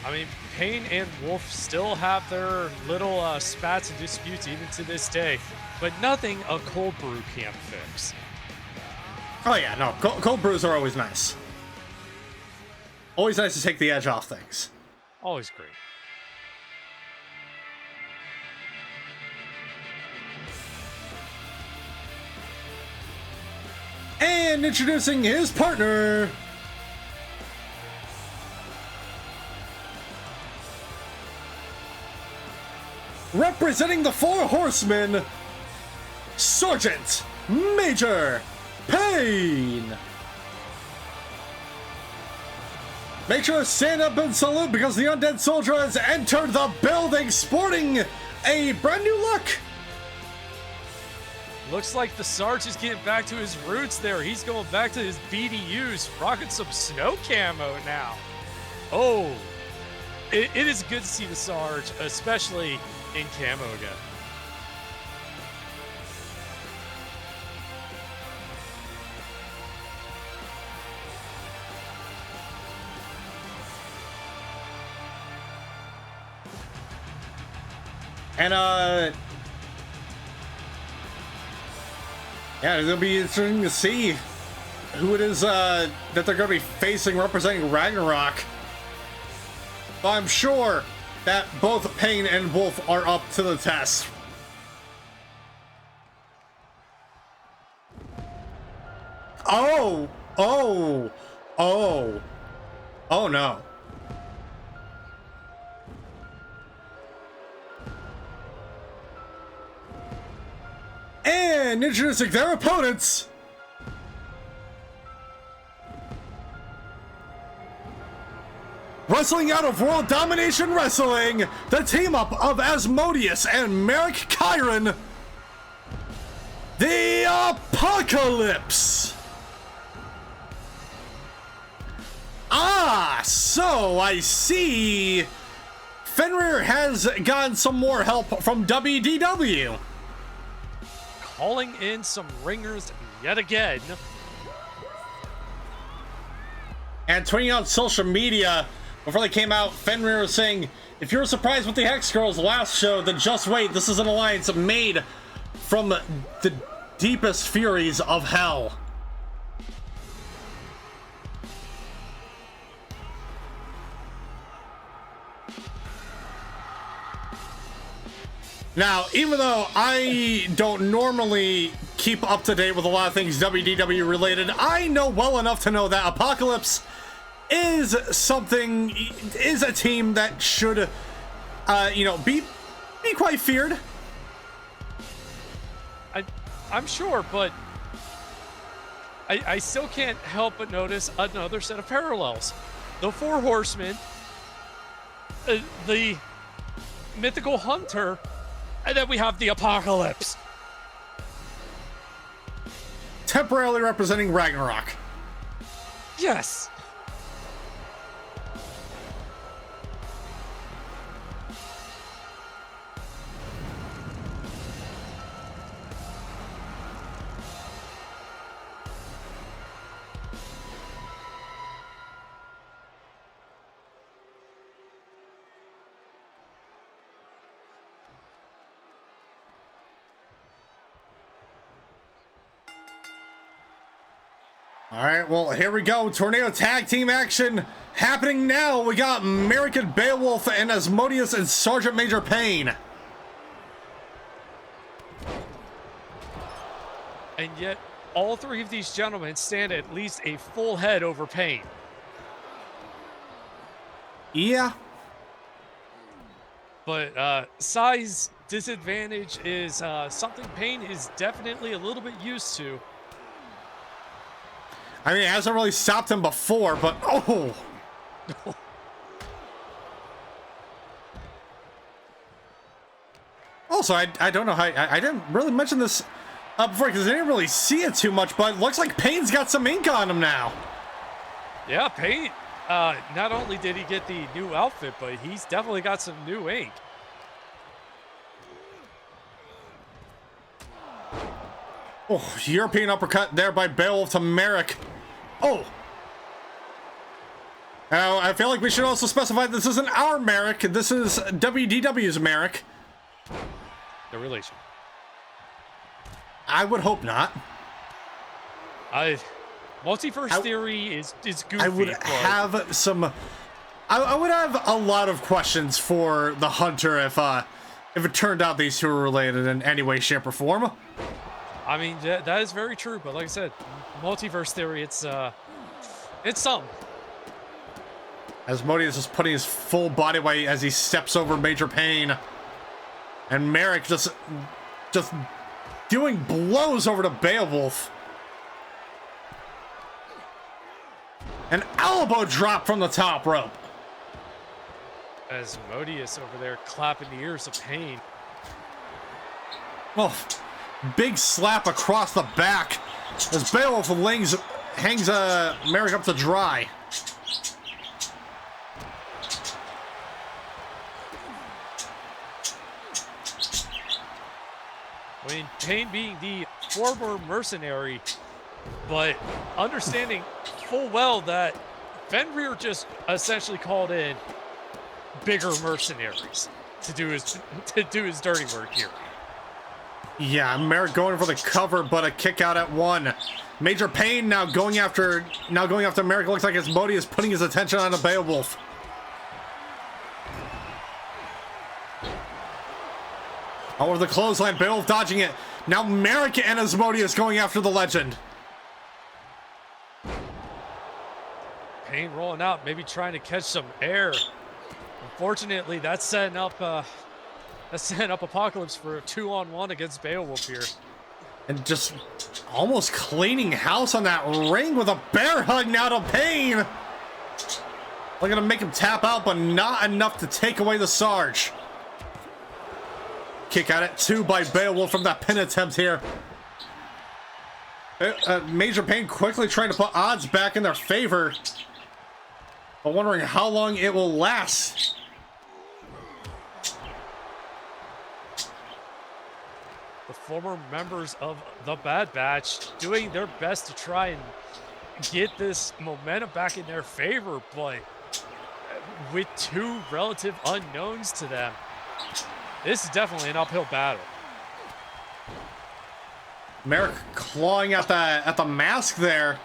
I mean, Pain and Wolf still have their little spats and disputes even to this day, but nothing a cold brew can't fix. Oh yeah, no, cold brews are always nice. Always nice to take the edge off things. Always great. And introducing his partner, representing the Four Horsemen, Sergeant Major Pain. Make sure to stand up and salute because the Undead Soldier has entered the building sporting a brand new look. Looks like the Sarge is getting back to his roots there. He's going back to his BDUs, rocking some snow camo now. Oh, it is good to see the Sarge, especially in camo again. And yeah, it'll be interesting to see who it is that they're going to be facing representing Ragnarok. I'm sure that both Pain and Wolf are up to the test. Oh no. And introducing their opponents, wrestling out of World Domination Wrestling, the team up of Asmodeus and Merrick Kyron, the Apocalypse. Ah, so I see Fenrir has gotten some more help from WPW. Calling in some ringers yet again. And tweeting out social media before they came out, Fenrir was saying, if you were surprised with the Hex Girls last show, then just wait. This is an alliance made from the deepest furies of hell. Now, even though I don't normally keep up to date with a lot of things WPW related, I know well enough to know that Apocalypse is a team that should, be quite feared. I'm sure, but I still can't help but notice another set of parallels. The Four Horsemen, the Mythical Hunter, and then we have the Apocalypse. Temporarily representing Ragnarok. Yes. All right, well, here we go. Tornado tag team action happening now. We got Merrick and Beowulf and Asmodeus and Sergeant Major Payne. And yet, all three of these gentlemen stand at least a full head over Payne. Yeah. But size disadvantage is something Payne is definitely a little bit used to. I mean, it hasn't really stopped him before, but oh. Also, I don't know how, I didn't really mention this up before because I didn't really see it too much, but it looks like Payne's got some ink on him now. Yeah, Payne, not only did he get the new outfit, but he's definitely got some new ink. Oh, European uppercut there by Beowulf to Merrick. Oh. Now, I feel like we should also specify this isn't our Merrick. This is WDW's Merrick. The relation. I would hope not. Multiverse theory is goofy. I would have some... I would have a lot of questions for the Hunter if it turned out these two were related in any way, shape, or form. I mean, that is very true, but like I said, multiverse theory, it's something. Asmodeus is putting his full body weight as he steps over Major Payne. And Merrick just doing blows over to Beowulf. An elbow drop from the top rope. Asmodeus over there clapping the ears of Payne. Oh, big slap across the back as Beowulf hangs Merrick up to dry. I mean, Payne being the former mercenary, but understanding full well that Fenrir just essentially called in bigger mercenaries to do his dirty work here. Yeah, Merrick going for the cover, but a kick out at one. Major Payne now going after Merrick. Looks like Asmodeus is putting his attention on a Beowulf. Over the clothesline, Beowulf dodging it. Now Merrick and Asmodeus going after the legend. Payne rolling out, maybe trying to catch some air. Unfortunately, that's setting up Apocalypse for a 2-on-1 against Beowulf here. And just almost cleaning house on that ring with a bear hug now to Payne. They're gonna make him tap out, but not enough to take away the Sarge. Kick out at two by Beowulf from that pin attempt here. Major Payne quickly trying to put odds back in their favor, but wondering how long it will last. The former members of the Bad Batch doing their best to try and get this momentum back in their favor, but with two relative unknowns to them, this is definitely an uphill battle. Merrick clawing at the mask there.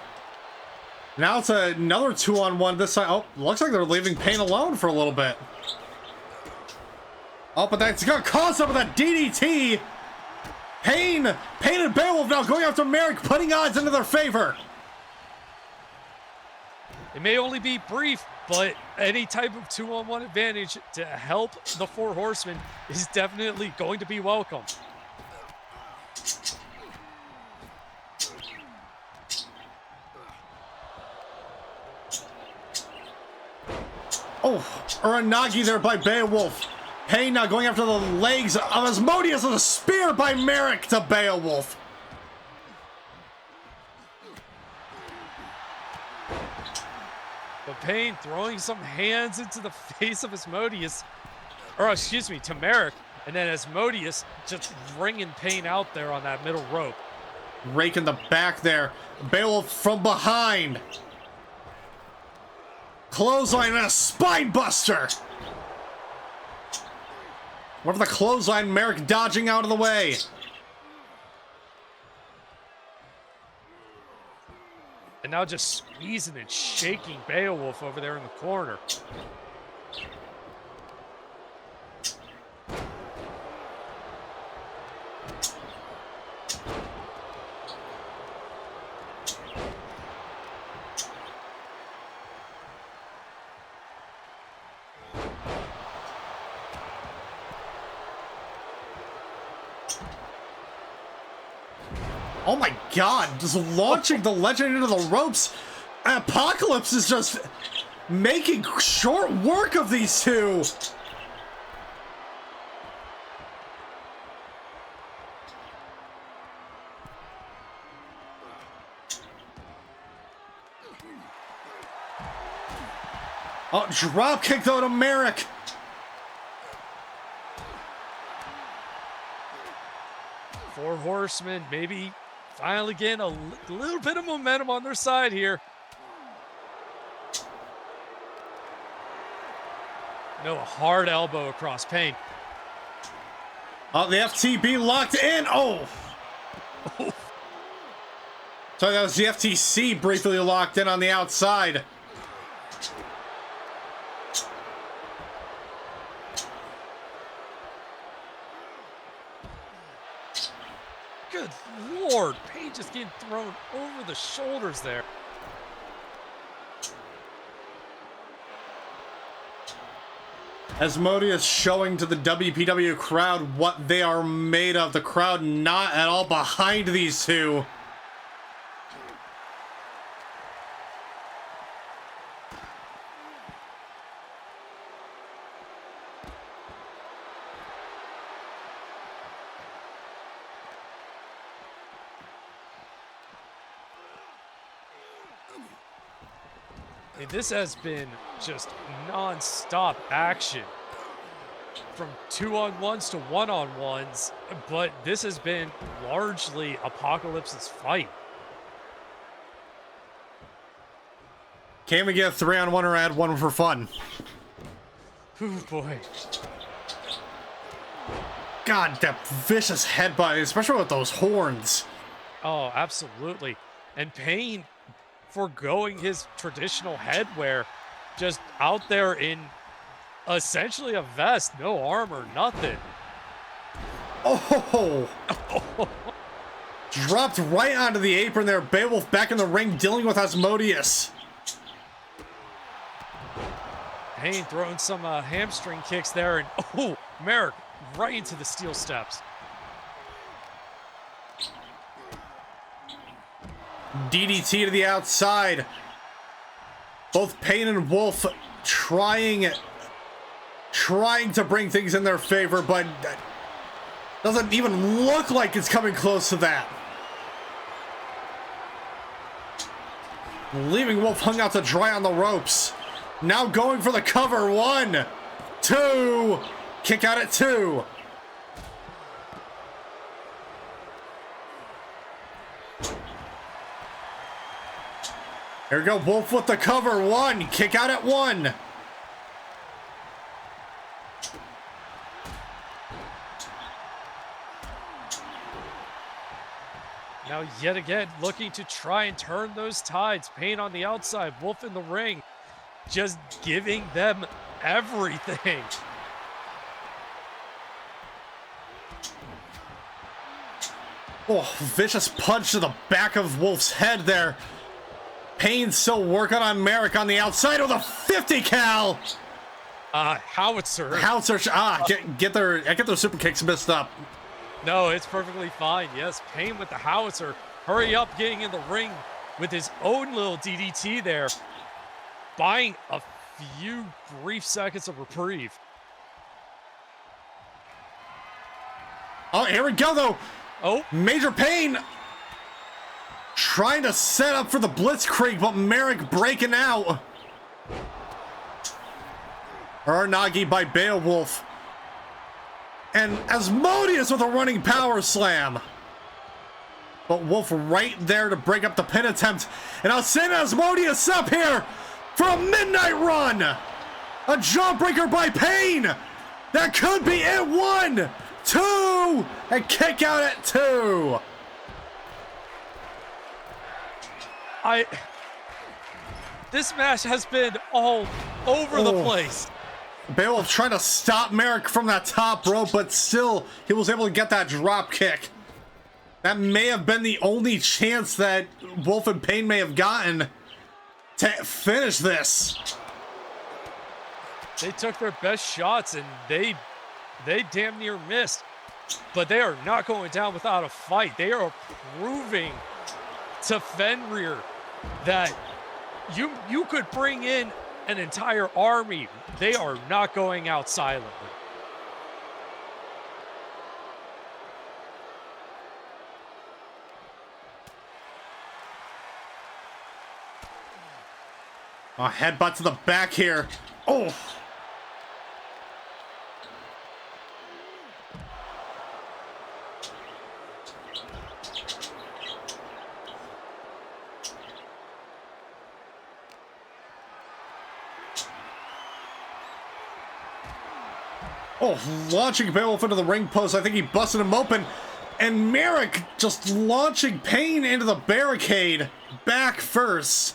Now it's another 2-on-1 this time. Oh, looks like they're leaving Payne alone for a little bit. Oh, but that's gonna cause some of that DDT. Payne and Beowulf now going after Merrick, putting odds into their favor. It may only be brief, but any type of 2-on-1 advantage to help the Four Horsemen is definitely going to be welcome. Oh, Uranagi there by Beowulf. Payne now going after the legs of Asmodeus with a spear by Merrick to Beowulf. But Payne throwing some hands into the face of Asmodeus, or excuse me, to Merrick, and then Asmodeus just bringing Payne out there on that middle rope. Rake in the back there. Beowulf from behind. Clothesline and a spine buster. What for the clothesline? Merrick dodging out of the way. And now just squeezing and shaking Beowulf over there in the corner. Oh my god, just launching the legend into the ropes. Apocalypse is just making short work of these two. Oh, drop kick though to Merrick. Four Horsemen maybe finally getting a little bit of momentum on their side here. No, a hard elbow across Payne. Oh, the FTB locked in. Oh. Sorry, that was the FTC briefly locked in on the outside. Good Lord, Payne just getting thrown over the shoulders there. Asmodeus showing to the WPW crowd what they are made of. The crowd not at all behind these two. And this has been just non-stop action from 2-on-1s to 1-on-1s, but this has been largely Apocalypse's fight. Can we get a 3-on-1 or add one for fun? Ooh, boy. God, that vicious headbutt, especially with those horns. Oh, absolutely. And Payne forgoing his traditional headwear, just out there in essentially a vest, no armor, nothing. Oh! Dropped right onto the apron there. Beowulf back in the ring dealing with Asmodeus. Payne throwing some hamstring kicks there, and oh, Merrick right into the steel steps. DDT to the outside. Both Payne and Wolf trying to bring things in their favor, but doesn't even look like it's coming close to that. Leaving Wolf hung out to dry on the ropes. Now going for the cover. 1, 2, kick out at 2. Here we go, Wolf with the cover. 1, kick out at 1. Now yet again, looking to try and turn those tides. Payne on the outside, Wolf in the ring, just giving them everything. Oh, vicious punch to the back of Wolf's head there. Payne still working on Merrick on the outside with a 50 cal. Howitzer. Get their super kicks messed up. No, it's perfectly fine. Yes, Payne with the howitzer. Hurry up, getting in the ring with his own little DDT there. Buying a few brief seconds of reprieve. Oh, here we go, though. Oh. Major Payne trying to set up for the Blitzkrieg, but Merrick breaking out. Aranagi by Beowulf. And Asmodeus with a running power slam. But Wolf right there to break up the pin attempt. And I'll send Asmodeus up here for a midnight run. A jawbreaker by Payne. That could be it. 1, 2, and kick out at 2. This match has been all over the place. Beowulf trying to stop Merrick from that top rope, but still, he was able to get that drop kick. That may have been the only chance that Wolf and Payne may have gotten to finish this. They took their best shots and they damn near missed. But they are not going down without a fight. They are proving to Fenrir that you could bring in an entire army. They are not going out silently. Oh, headbutt to the back here. Oh. Oh, launching Beowulf into the ring post. I think he busted him open. And Merrick just launching Payne into the barricade. Back first.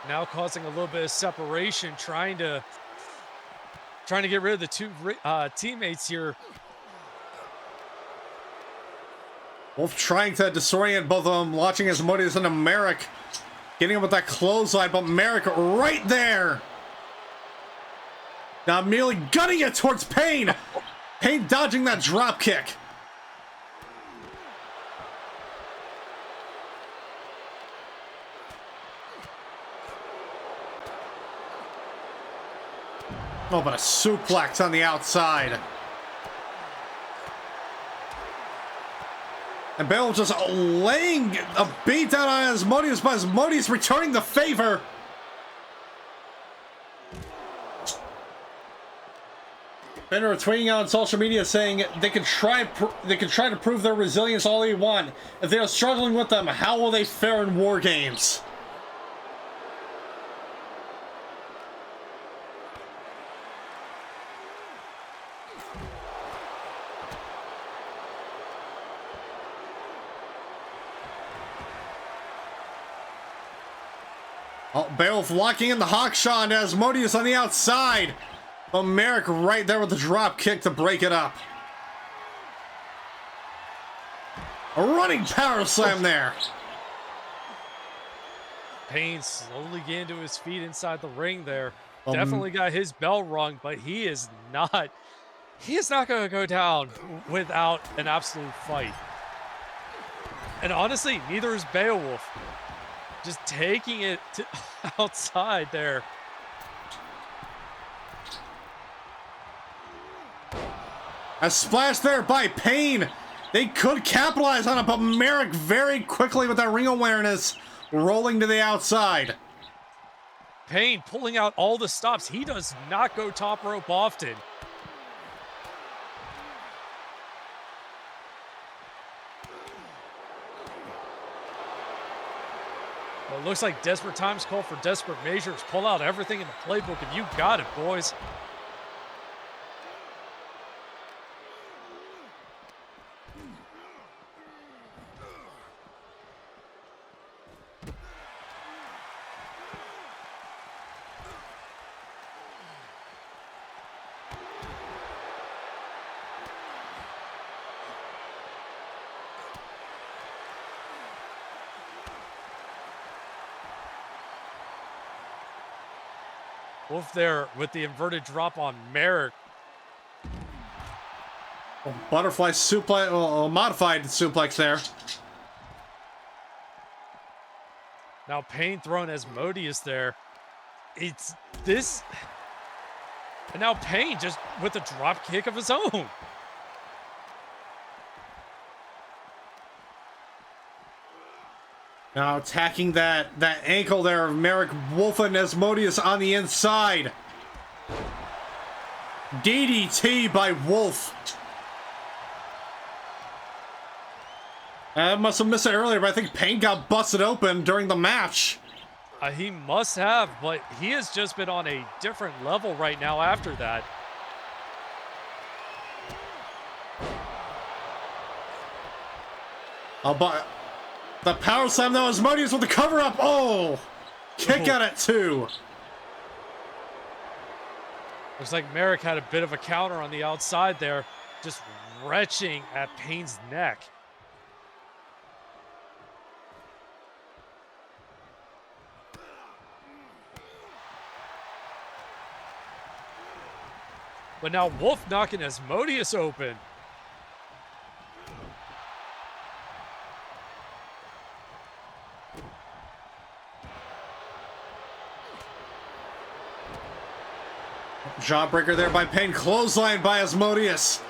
Now causing a little bit of separation, trying to get rid of the two teammates here. Wolf trying to disorient both of them, launching Asmodeus into Merrick. Getting him with that clothesline, but Merrick right there. Now immediately gunning it towards Payne. Payne dodging that drop kick. Oh, but a suplex on the outside. And Beowulf just laying a beat down on Asmodeus, but Asmodeus returning the favor. Bender tweeting out on social media saying they can try to prove their resilience all they want. If they are struggling with them, how will they fare in war games? Oh, Beowulf locking in the Hawkshaw and Asmodeus on the outside. But Merrick right there with the drop kick to break it up. A running power slam there. Payne slowly getting to his feet inside the ring there. Definitely got his bell rung, but he is not going to go down without an absolute fight. And honestly, neither is Beowulf. Just taking it to outside there. A splash there by Payne. They could capitalize on it, but Merrick very quickly with that ring awareness rolling to the outside. Payne pulling out all the stops. He does not go top rope often. Well, it looks like desperate times call for desperate measures. Pull out everything in the playbook if you got it, boys. Wolf there with the inverted drop on Merrick. Oh, butterfly suplex, modified suplex there. Now Payne throwing Asmodeus there. It's this. And now Payne just with a drop kick of his own. Now attacking that ankle there of Merrick, Wolf and Asmodeus on the inside. DDT by Wolf. I must have missed it earlier, but I think Payne got busted open during the match. He must have, but he has just been on a different level right now after that. Oh, but the power slam though, Asmodeus with the cover up. Oh, kick at it too. Looks like Merrick had a bit of a counter on the outside there, just retching at Payne's neck. But now Wolf knocking Asmodeus open. Jawbreaker there by Payne, clothesline by Asmodeus.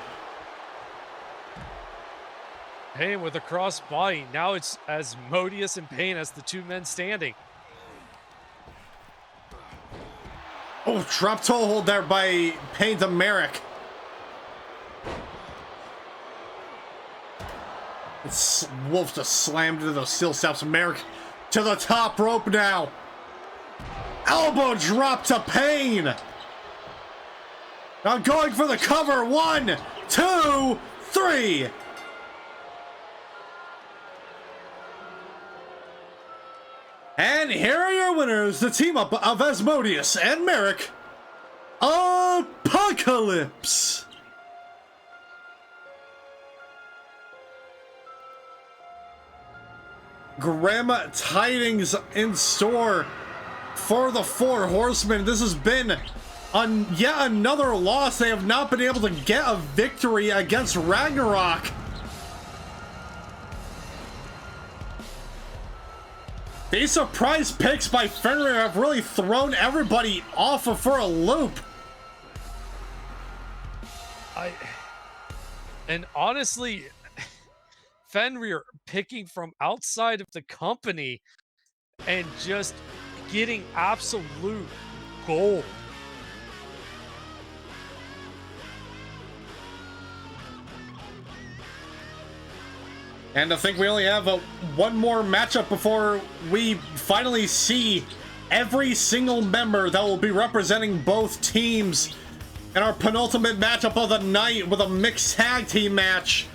Payne with a cross body. Now it's Asmodeus and Payne as the two men standing. Oh, drop toe hold there by Payne to Merrick. It's Wolf just slammed into those steel steps. Merrick to the top rope now. Elbow drop to Payne. Now going for the cover. 1, 2, 3. And here are your winners, the team up of Asmodeus and Merrick, Apocalypse. Grim tidings in store for the Four Horsemen. This has been yet another loss. They have not been able to get a victory against Ragnarok. These surprise picks by Fenrir have really thrown everybody off for a loop. And honestly, Fenrir picking from outside of the company and just getting absolute gold. And I think we only have one more matchup before we finally see every single member that will be representing both teams in our penultimate matchup of the night with a mixed tag team match.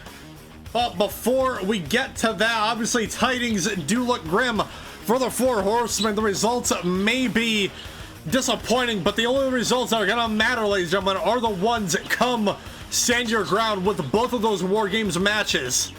But before we get to that, obviously tidings do look grim for the Four Horsemen. The results may be disappointing, but the only results that are gonna matter, ladies and gentlemen, are the ones that come stand your ground with both of those War Games matches.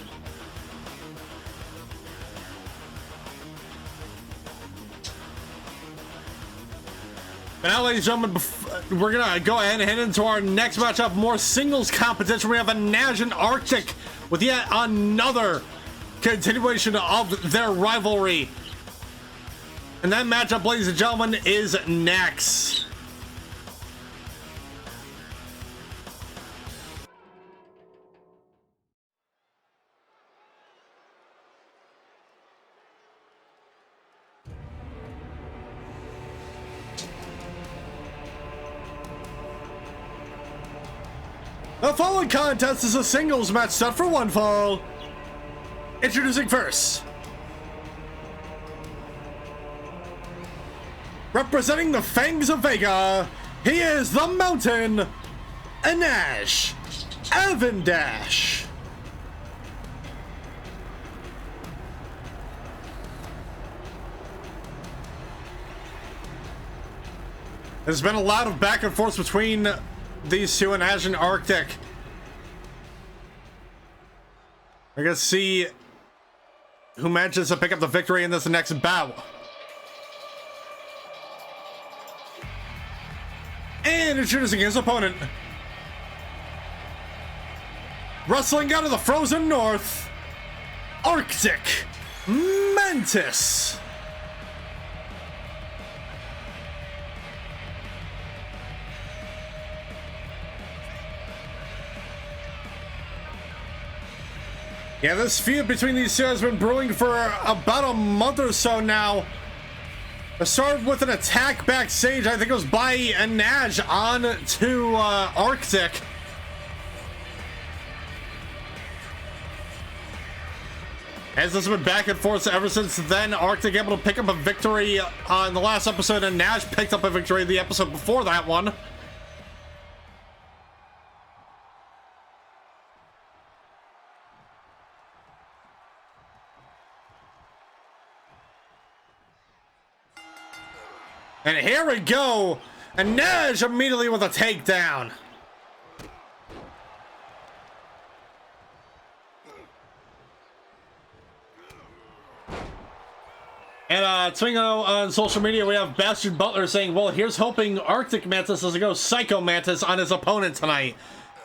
But now, ladies and gentlemen, we're gonna go ahead and head into our next matchup, more singles competition. We have Anaj and Arctic with yet another continuation of their rivalry. And that matchup, ladies and gentlemen, is next. The following contest is a singles match set for one fall. Introducing first, representing the Fangs of Vega, he is the Mountain, Anaj, Avendash. There's been a lot of back and forth between these two, Anaj and Arctic. We're gonna see who manages to pick up the victory in this next bout. And introducing his opponent, wrestling out of the frozen north, Arctic Mantis. Yeah, this feud between these two has been brewing for about a month or so now. It started with an attack backstage. I think it was by Anaj on to Arctic. As this has been back and forth ever since then, Arctic able to pick up a victory on the last episode, and Anaj picked up a victory the episode before that one. And here we go. And Anaj immediately with a takedown. And swing on social media, we have Bastard Butler saying, well, here's hoping Arctic Mantis doesn't go Psycho Mantis on his opponent tonight.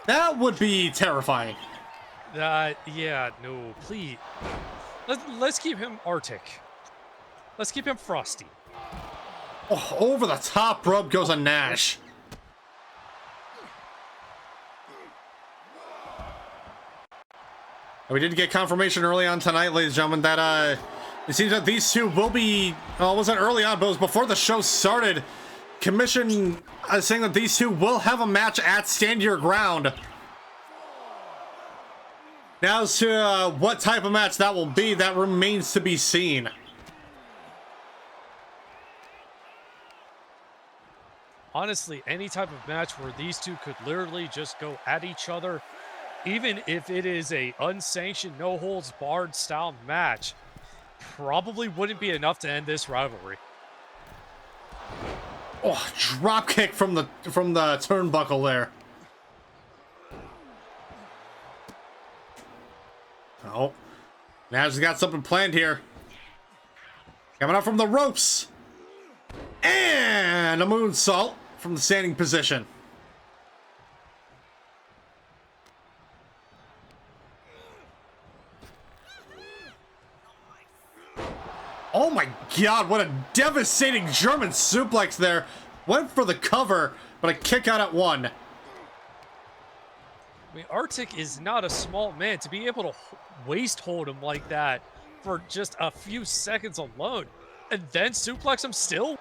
That would be terrifying. Yeah, no, please. Let's keep him Arctic. Let's keep him Frosty. Oh, over the top rope goes Anaj. We did get confirmation early on tonight, ladies and gentlemen, that it seems that these two will be, well, it wasn't early on, but it was before the show started. Commission saying that these two will have a match at Stand Your Ground. Now as to what type of match that will be, that remains to be seen. Honestly, any type of match where these two could literally just go at each other, even if it is a unsanctioned, no holds barred style match, probably wouldn't be enough to end this rivalry. Oh, drop kick from the turnbuckle there. Oh, Naj's got something planned here. Coming up from the ropes. And a moonsault from the standing position. Oh my god, what a devastating German suplex there. Went for the cover, but a kick out at one. I mean, Arctic is not a small man to be able to waist hold him like that for just a few seconds alone, and then suplex him still.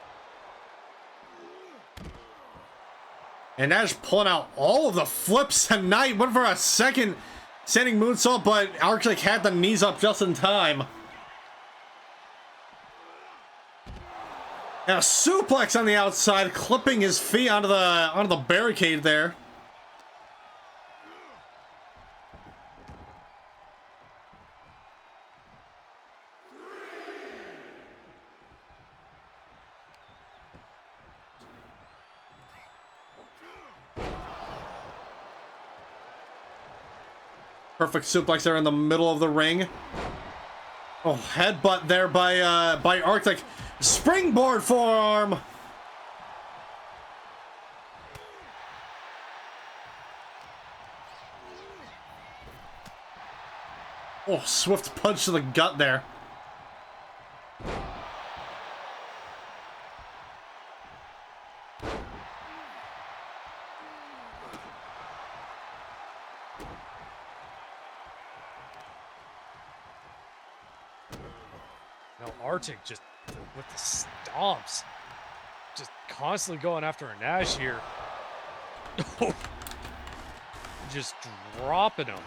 And Nash pulling out all of the flips tonight. Went for a second standing moonsault, but Arctic had the knees up just in time. Now suplex on the outside, clipping his feet onto the barricade there. Perfect suplex there in the middle of the ring. Oh, headbutt there by Arctic. Springboard forearm. Oh, swift punch to the gut there. Now Arctic just with the stomps, just constantly going after Anaj here. Just dropping him.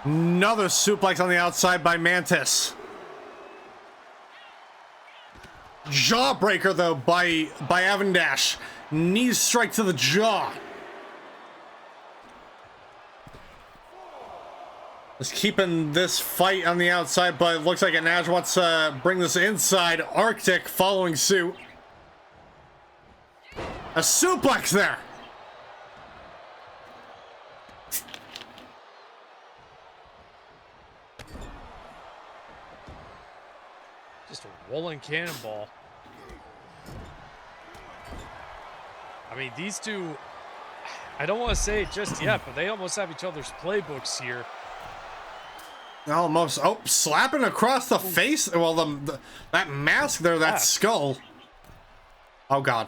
Another suplex on the outside by Mantis. Jawbreaker though by Avendash. Knee strike to the jaw. Just keeping this fight on the outside, but it looks like Anaj wants to bring this inside. Arctic following suit. A suplex there. Just a rolling cannonball. I mean, these two, I don't want to say it just yet, but they almost have each other's playbooks here. Almost. Oh, slapping across the face. Well, that mask there, that skull. Oh, God.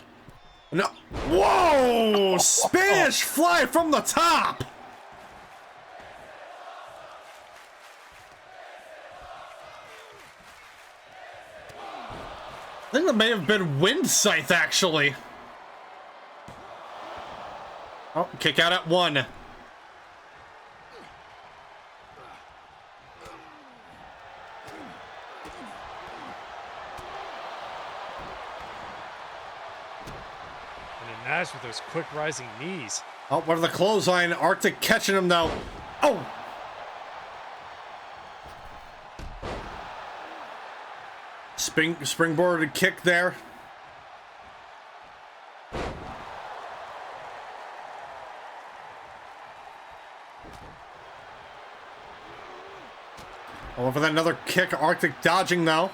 No. Whoa! Spanish fly from the top. I think that may have been Wind Scythe, actually. Oh, kick out at one. And Nash with those quick rising knees. Oh, what are the clothesline? Arctic catching him though. Oh! Springboard kick there. Oh, for that another kick. Arctic dodging though.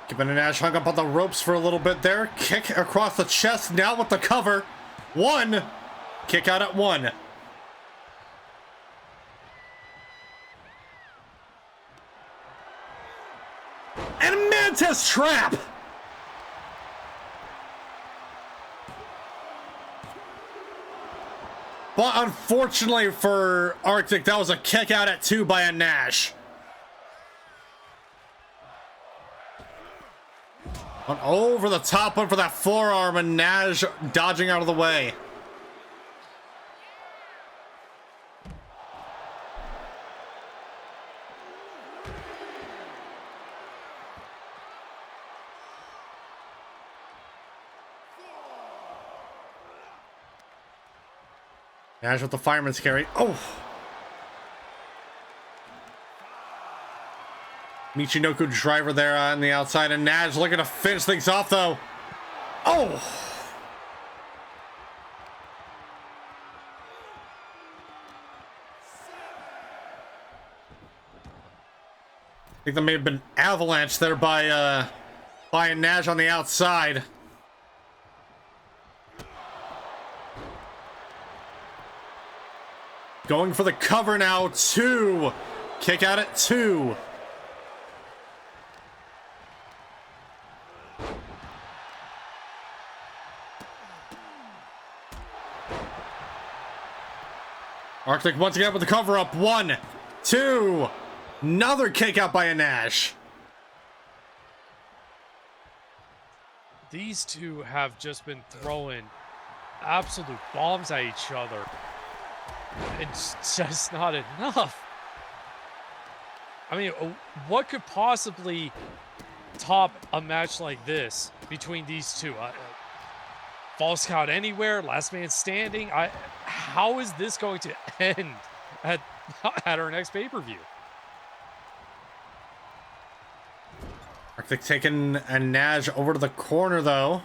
Avendash hung up on the ropes for a little bit there. Kick across the chest, now with the cover. One. Kick out at one. And a Mantis trap! But unfortunately for Arctic, that was a kick out at two by Nash. On over the top one for that forearm, and Nash dodging out of the way. Nash with the fireman's carry. Oh! Michinoku driver there on the outside, and Nash looking to finish things off though. Oh! I think there may have been avalanche there by Nash on the outside. Going for the cover now, two. Kick out at two. Arctic once again with the cover up. One, two. Another kick out by Nash. These two have just been throwing absolute bombs at each other. It's just not enough. I mean, what could possibly top a match like this between these two? False count anywhere, last man standing. How is this going to end at our next pay-per-view? Arctic taking a Nash over to the corner though.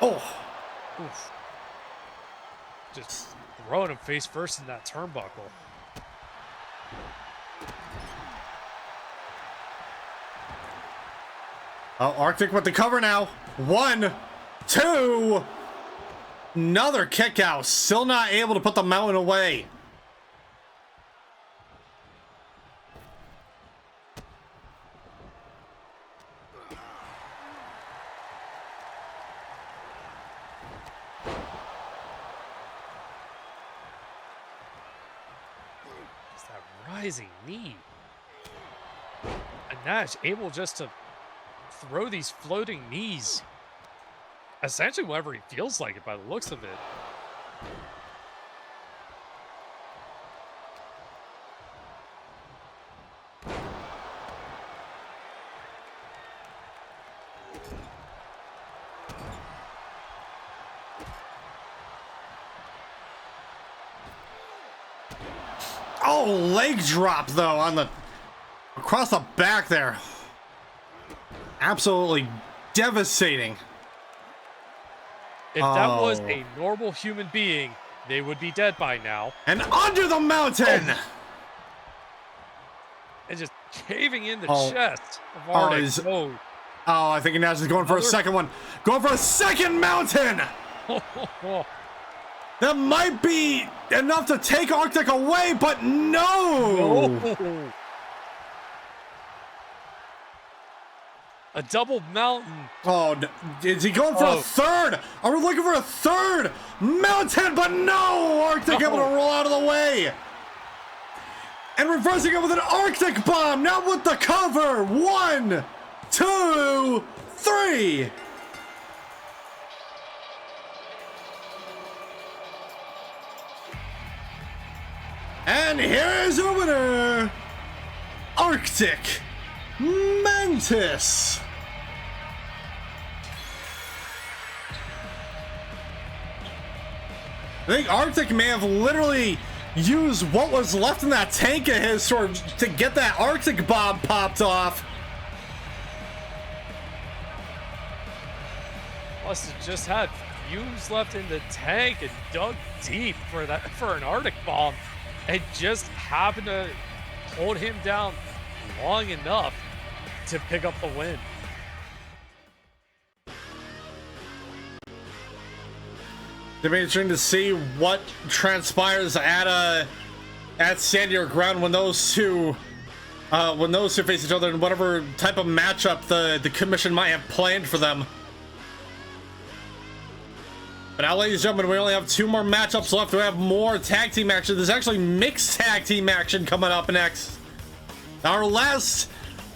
Oh! Oof. Just throwing him face first in that turnbuckle. Oh, Arctic with the cover now. One, two. Another kick out. Still not able to put the mountain away. Just that rising knee. And Nash able just to throw these floating knees essentially whenever he feels like it by the looks of it. Oh, leg drop though on the across the back there. Absolutely devastating. If that was a normal human being, they would be dead by now. And under the mountain! Oh. And just caving in the Oh. chest of Oh, Arctic. oh, I think Nash is going for a second one. Going for a second mountain! That might be enough to take Arctic away, but no! A double mountain. Oh, is he going for a third? Are we looking for a third mountain? But no! Arctic able to roll out of the way. And reversing it with an Arctic bomb. Now with the cover. 1, 2, 3. And here's your winner, Arctic Mantis. I think Arctic may have literally used what was left in that tank of his to get that Arctic bomb popped off. Must have just had fumes left in the tank and dug deep for an Arctic bomb, and just happened to hold him down long enough to pick up the win. It'll be interesting to see what transpires at Stand Your Ground when those two face each other, and whatever type of matchup the commission might have planned for them. But now, ladies and gentlemen, we only have 2 more matchups left. We have more tag team action. There's actually mixed tag team action coming up next. Our last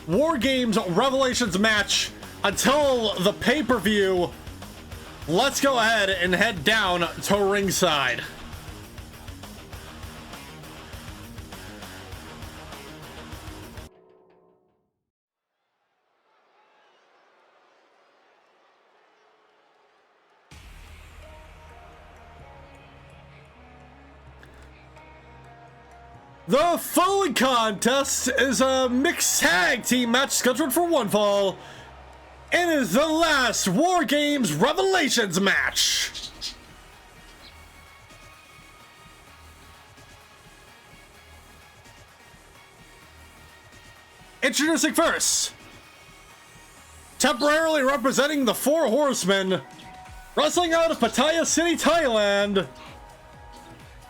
War Games Revelations match until the pay-per-view. Let's go ahead and head down to ringside. The following contest is a mixed tag team match scheduled for one fall. It is the last War Games Revelations match. Introducing first, temporarily representing the Four Horsemen, wrestling out of Pattaya City, Thailand.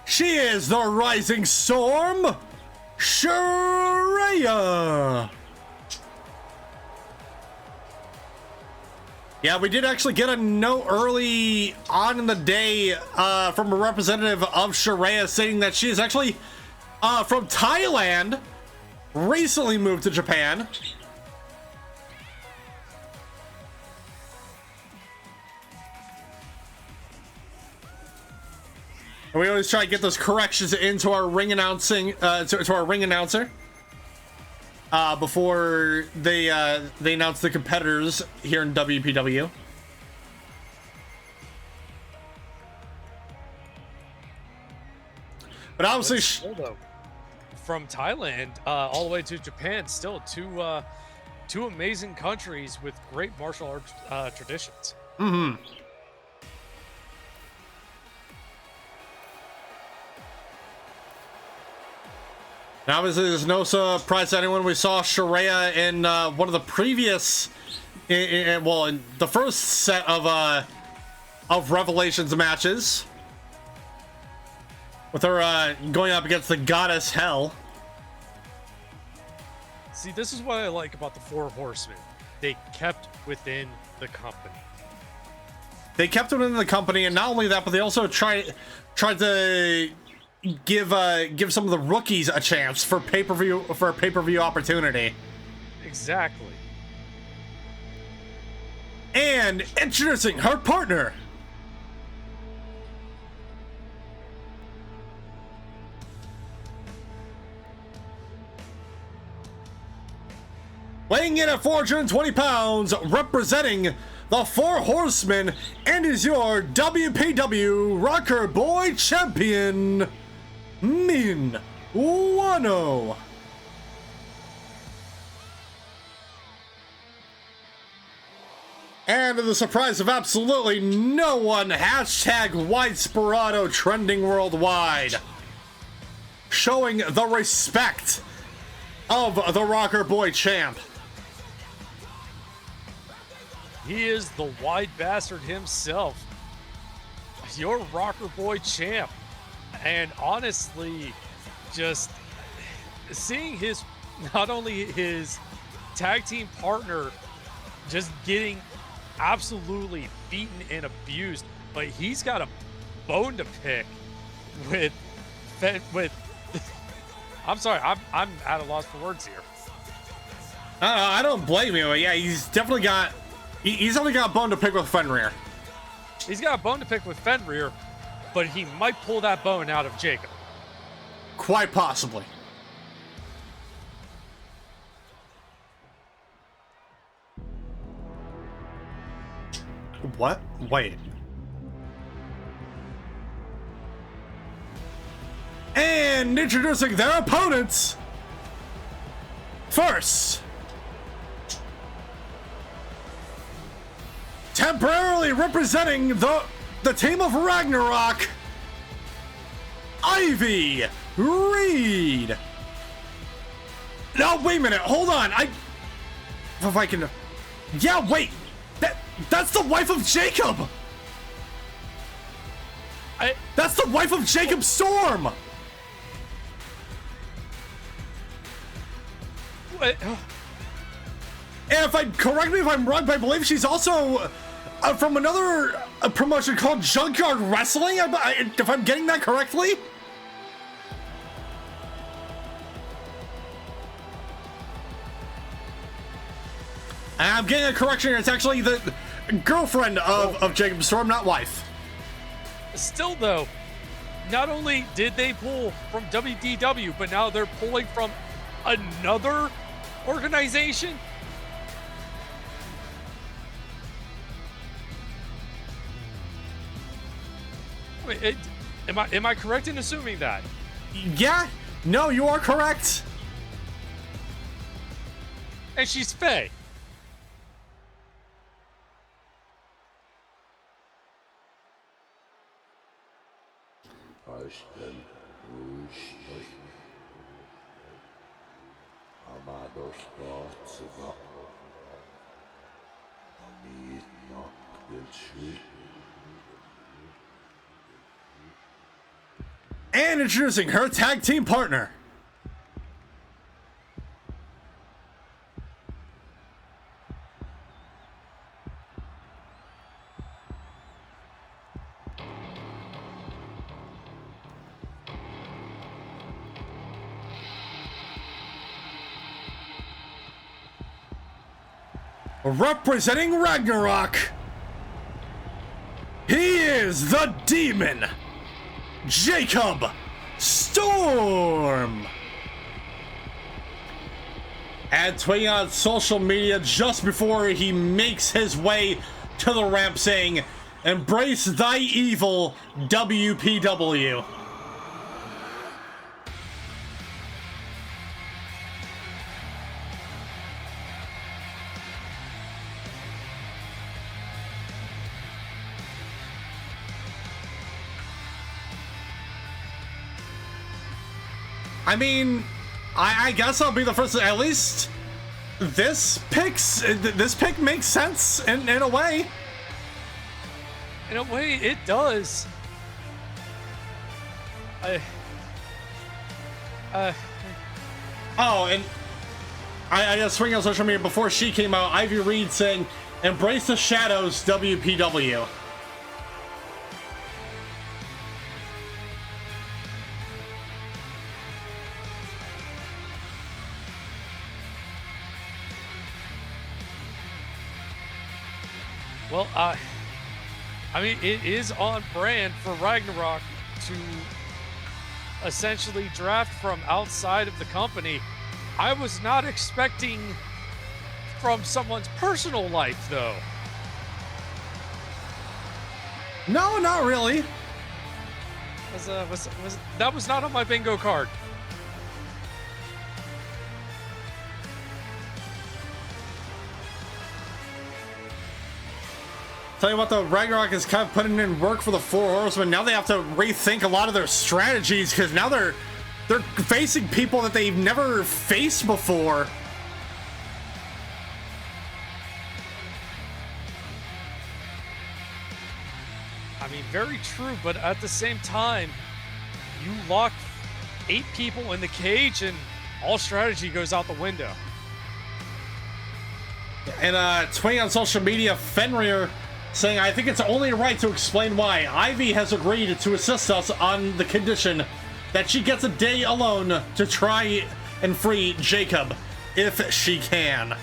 She is the Rising Storm, Shuria. Yeah, we did actually get a note early on in the day from a representative of Shuria saying that she is actually from Thailand, recently moved to Japan. We always try to get those corrections into our ring announcing, to our ring announcer before they announce the competitors here in WPW. But obviously, from Thailand all the way to Japan, still two amazing countries with great martial arts traditions. Mm-hmm. Obviously, there's no surprise to anyone. We saw Shuria in one of the previous, in the first set of Revelations matches, with her going up against the Goddess Hell. See, this is what I like about the Four Horsemen. They kept within the company. They kept within the company, and not only that, but they also tried to give some of the rookies a chance for a pay-per-view opportunity. Exactly. And introducing her partner, weighing in at 420 pounds, representing the Four Horsemen, and is your WPW Rocker Boy Champion, Minuano. And to the surprise of absolutely no one, hashtag Widesperado trending worldwide, showing the respect of the Rocker Boy Champ. He is the wide bastard himself, your Rocker Boy Champ. And honestly, just seeing not only his tag team partner just getting absolutely beaten and abused. But he's got a bone to pick with I'm sorry, I'm at a loss for words here. I don't blame you. Yeah, he's definitely got a bone to pick with Fenrir. He's got a bone to pick with Fenrir, but he might pull that bone out of Jacob. Quite possibly. What? Wait. And introducing their opponents. First, temporarily representing the team of Ragnarok, Ivy Reid. No, wait a minute. Hold on. If I can. Yeah, wait. That's the wife of Jacob. That's the wife of Jacob Storm. What? And correct me if I'm wrong, but I believe she's also from another promotion called Junkyard Wrestling. If I'm getting that correctly. I'm getting a correction here. It's actually the girlfriend of Jacob Storm, not wife. Still, though, not only did they pull from WPW, but now they're pulling from another organization. Wait, am I correct in assuming that? Yeah. No, you are correct. And she's Faye. And introducing her tag team partner. Representing Ragnarok, he is the demon, Jacob Storm. And tweeting on social media just before he makes his way to the ramp saying, "Embrace thy evil, WPW." I mean, I guess I'll be the first. At least this pick makes sense in a way. In a way, it does. Oh, and I just swing on social media before she came out. Ivy Reid saying, "Embrace the shadows, WPW." Well, I mean, it is on brand for Ragnarok to essentially draft from outside of the company. I was not expecting from someone's personal life, though. No, not really. That was not on my bingo card. Tell you what, though, Ragnarok is kind of putting in work for the Four Horsemen. Now they have to rethink a lot of their strategies because now they're facing people that they've never faced before. I mean, very true, but at the same time, you lock 8 people in the cage and all strategy goes out the window. And tweeting on social media, Fenrir saying, I think it's only right to explain why Ivy has agreed to assist us on the condition that she gets a day alone to try and free Jacob, if she can.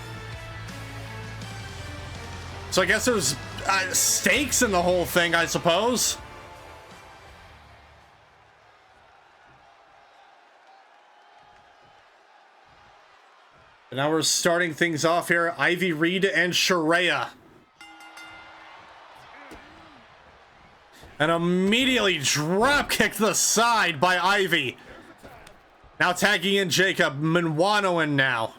So I guess there's stakes in the whole thing, I suppose. And now we're starting things off here. Ivy, Reid, and Shuria. And immediately drop kick to the side by Ivy. Now tagging in Jacob. Minuano in now.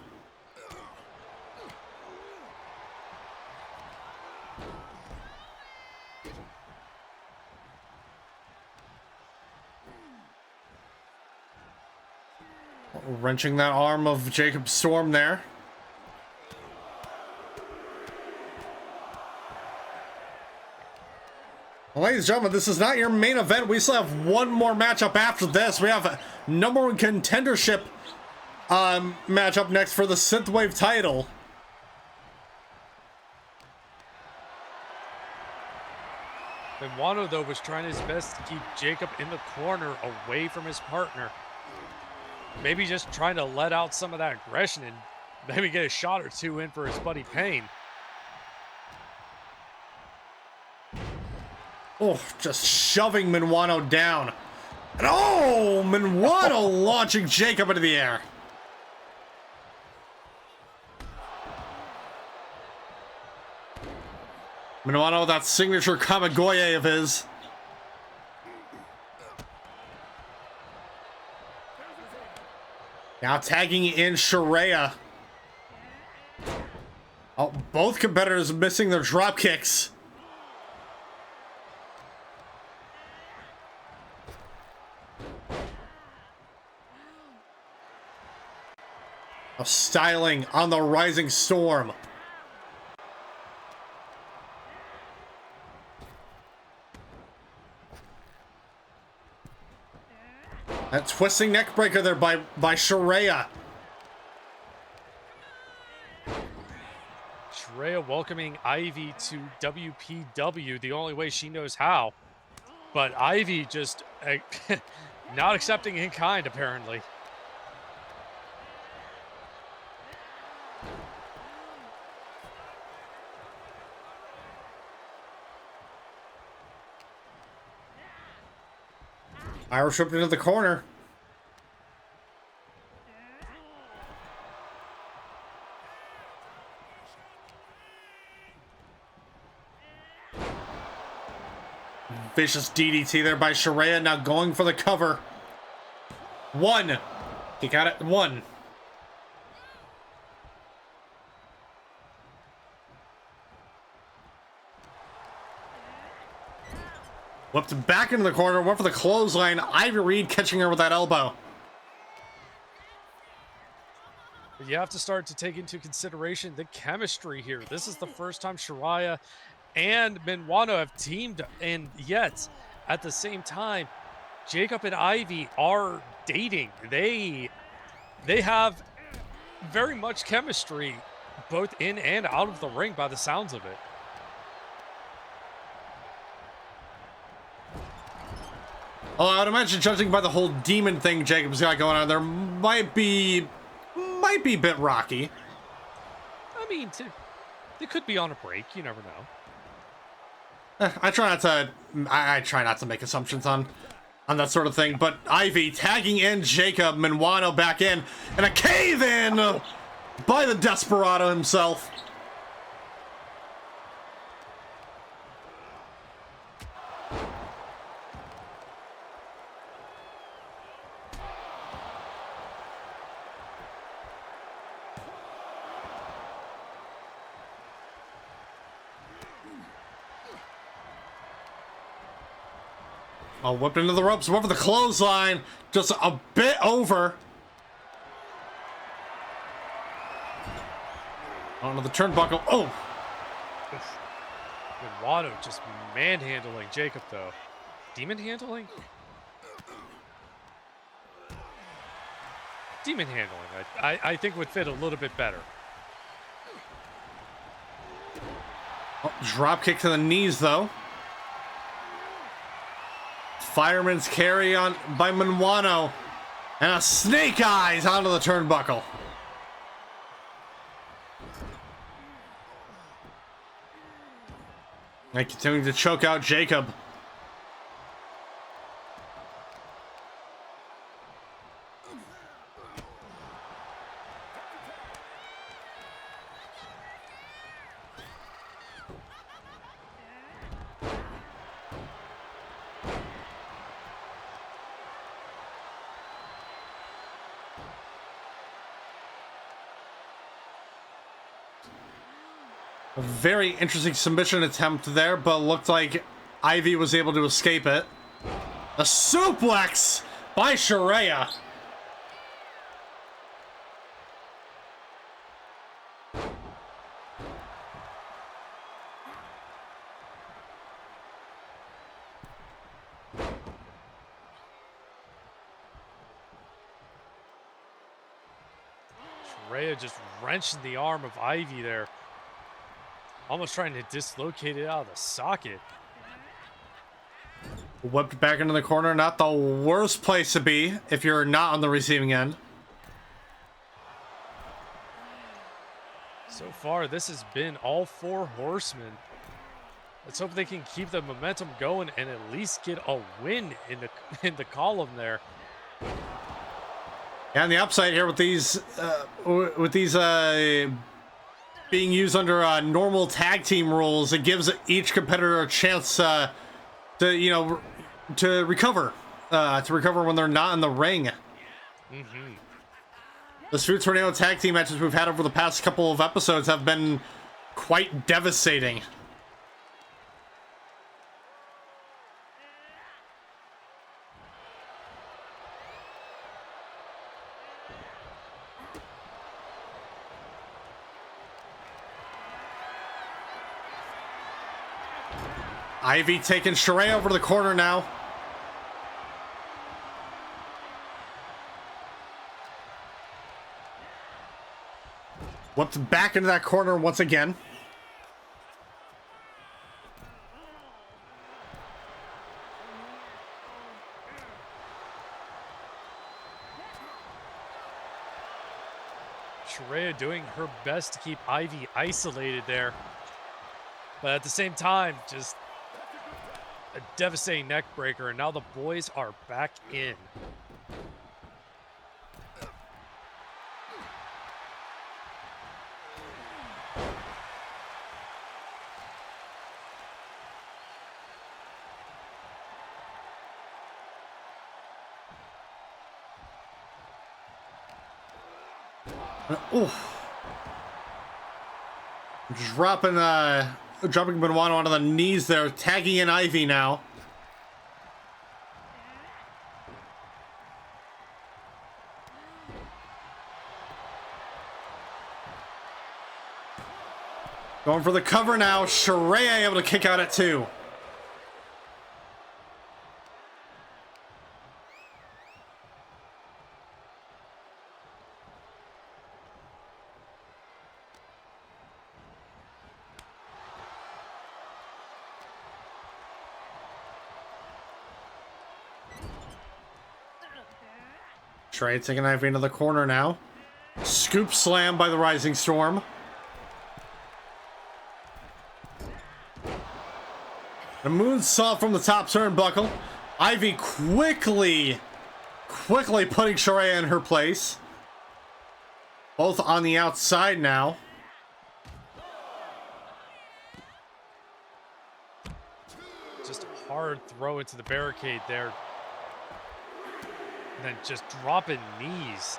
Wrenching that arm of Jacob Storm there. Well, ladies and gentlemen, this is not your main event. We still have one more matchup after this. We have a #1 contendership matchup next for the Synthwave title. Minuano, though, was trying his best to keep Jacob in the corner away from his partner. Maybe just trying to let out some of that aggression and maybe get a shot or two in for his buddy Payne. Oh, just shoving Minuano down. And oh, Minuano launching Jacob into the air. Minuano with that signature Kamigoye of his. Now tagging in Shuria. Oh, both competitors missing their drop kicks. Now styling on the rising storm. That twisting neck breaker there by Shuria. Shuria welcoming Ivy to WPW the only way she knows how. But Ivy just not accepting in kind, apparently. Irish whipped into the corner. Vicious DDT there by Shuria, now going for the cover. One. He got it. One. Whipped back into the corner, went for the clothesline. Ivy Reid catching her with that elbow. You have to start to take into consideration the chemistry here. This is the first time Shuria and Minuano have teamed, and yet at the same time, Jacob and Ivy are dating. They have very much chemistry, both in and out of the ring by the sounds of it. Oh, I would imagine, judging by the whole demon thing Jacob's got going on, there might be a bit rocky. I mean, they could be on a break. You never know. I try not to make assumptions on that sort of thing. But Ivy tagging in Jacob, Minuano back in, and a cave in by the Desperado himself. Oh, whipped into the ropes, went for the clothesline, just a bit over. Onto the turnbuckle. Oh! Minuano just manhandling Jacob, though. Demon handling? Demon handling, I think would fit a little bit better. Oh, drop kick to the knees, though. Fireman's carry on by Minuano. And a snake eyes onto the turnbuckle. And continuing to choke out Jacob. A very interesting submission attempt there, but looked like Ivy was able to escape it. A suplex by Shuria. Shuria just wrenched the arm of Ivy there. Almost trying to dislocate it out of the socket. Whipped back into the corner. Not the worst place to be if you're not on the receiving end. So far, this has been all 4 Horsemen. Let's hope they can keep the momentum going and at least get a win in the column there. And the upside here with these being used under normal tag team rules, it gives each competitor a chance to recover when they're not in the ring. The Street Tornado tag team matches we've had over the past couple of episodes have been quite devastating. Ivy taking Shuria over to the corner now. Whipped back into that corner once again. Shuria doing her best to keep Ivy isolated there. But at the same time, just a devastating neck breaker, and now the boys are back in. Dropping Minuano onto the knees there, tagging in Ivy now. Going for the cover now. Shuria able to kick out at 2. Shuria taking Ivy into the corner now. Scoop slam by the Rising Storm. The moonsault from the top turnbuckle. Ivy quickly putting Shuria in her place. Both on the outside now. Just a hard throw into the barricade there. And then just dropping knees.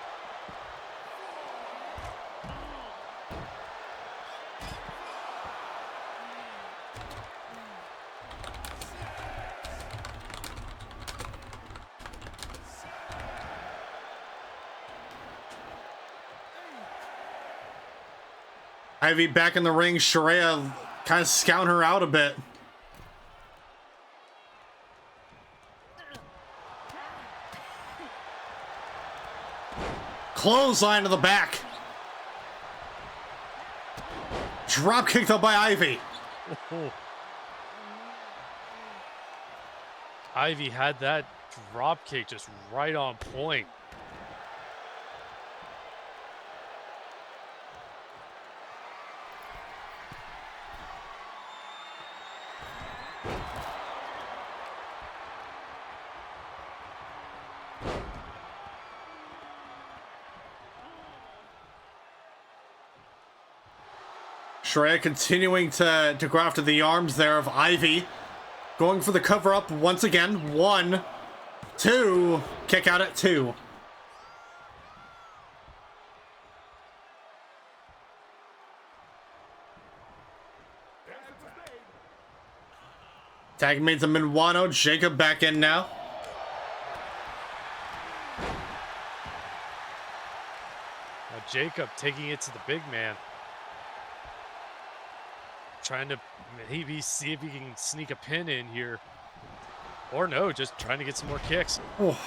Ivy back in the ring. Shuria kind of scouting her out a bit. Clothesline to the back. Drop kicked up by Ivy. Ivy had that drop kick just right on point. Shuria continuing to go after the arms there of Ivy. Going for the cover up once again. 1, 2. Kick out at 2. Tag made to Minuano. Jacob back in now. Now Jacob taking it to the big man. Trying to maybe see if he can sneak a pin in here. Or no, just trying to get some more kicks. Oh,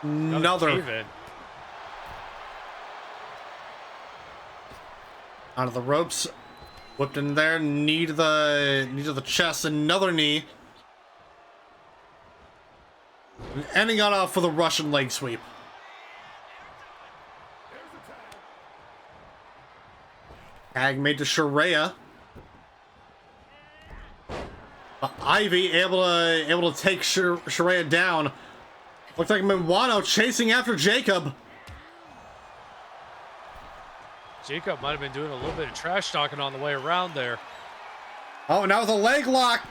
another. Draven. Out of the ropes. Whipped in there. Knee to the chest. Another knee. Ending on off for the Russian leg sweep. Tag made to Shuria. Ivy able to take Shuria down. Looks like Minuano chasing after Jacob. Jacob might have been doing a little bit of trash talking on the way around there. Oh, now with a leg lock.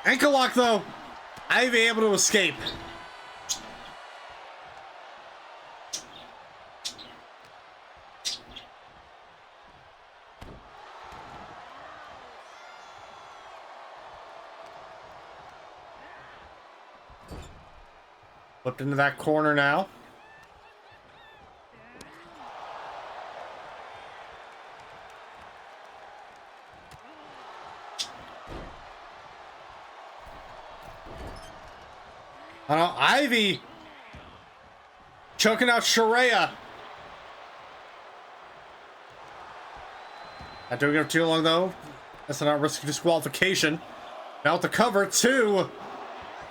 Ankle lock, though. Ivy able to escape. Flipped into that corner now. I don't know, Ivy choking out Shuria. Not doing it for too long though. That's not risk disqualification. Now with the cover, 2.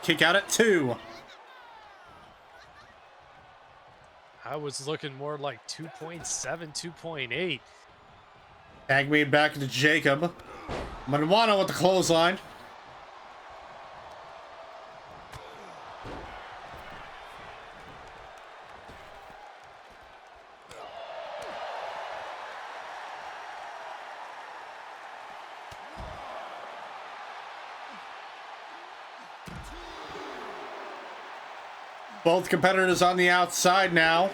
Kick out at 2. I was looking more like 2.7, 2.8. Tag made back into Jacob. Minuano with the clothesline. Both competitors on the outside now.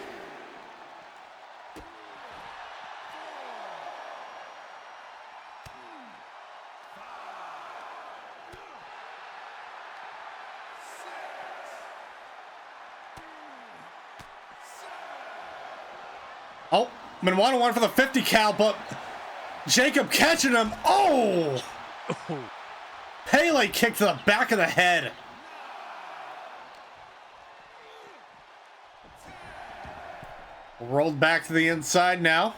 Oh, Minuano went for the 50 cal, but Jacob catching him. Oh! Pele kick to the back of the head. Rolled back to the inside now.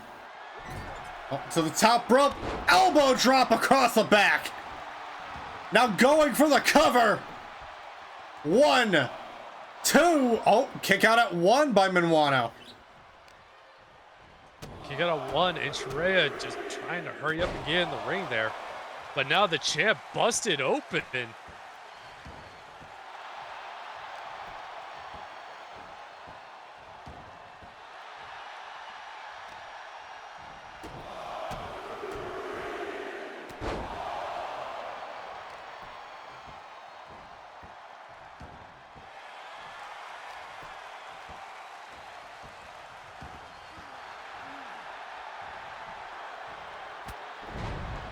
Up to the top rope. Elbow drop across the back. Now going for the cover. 1, 2. Oh, kick out at 1 by Minuano. Kick out at 1, and Shuria just trying to hurry up and get in the ring there. But now the champ busted open.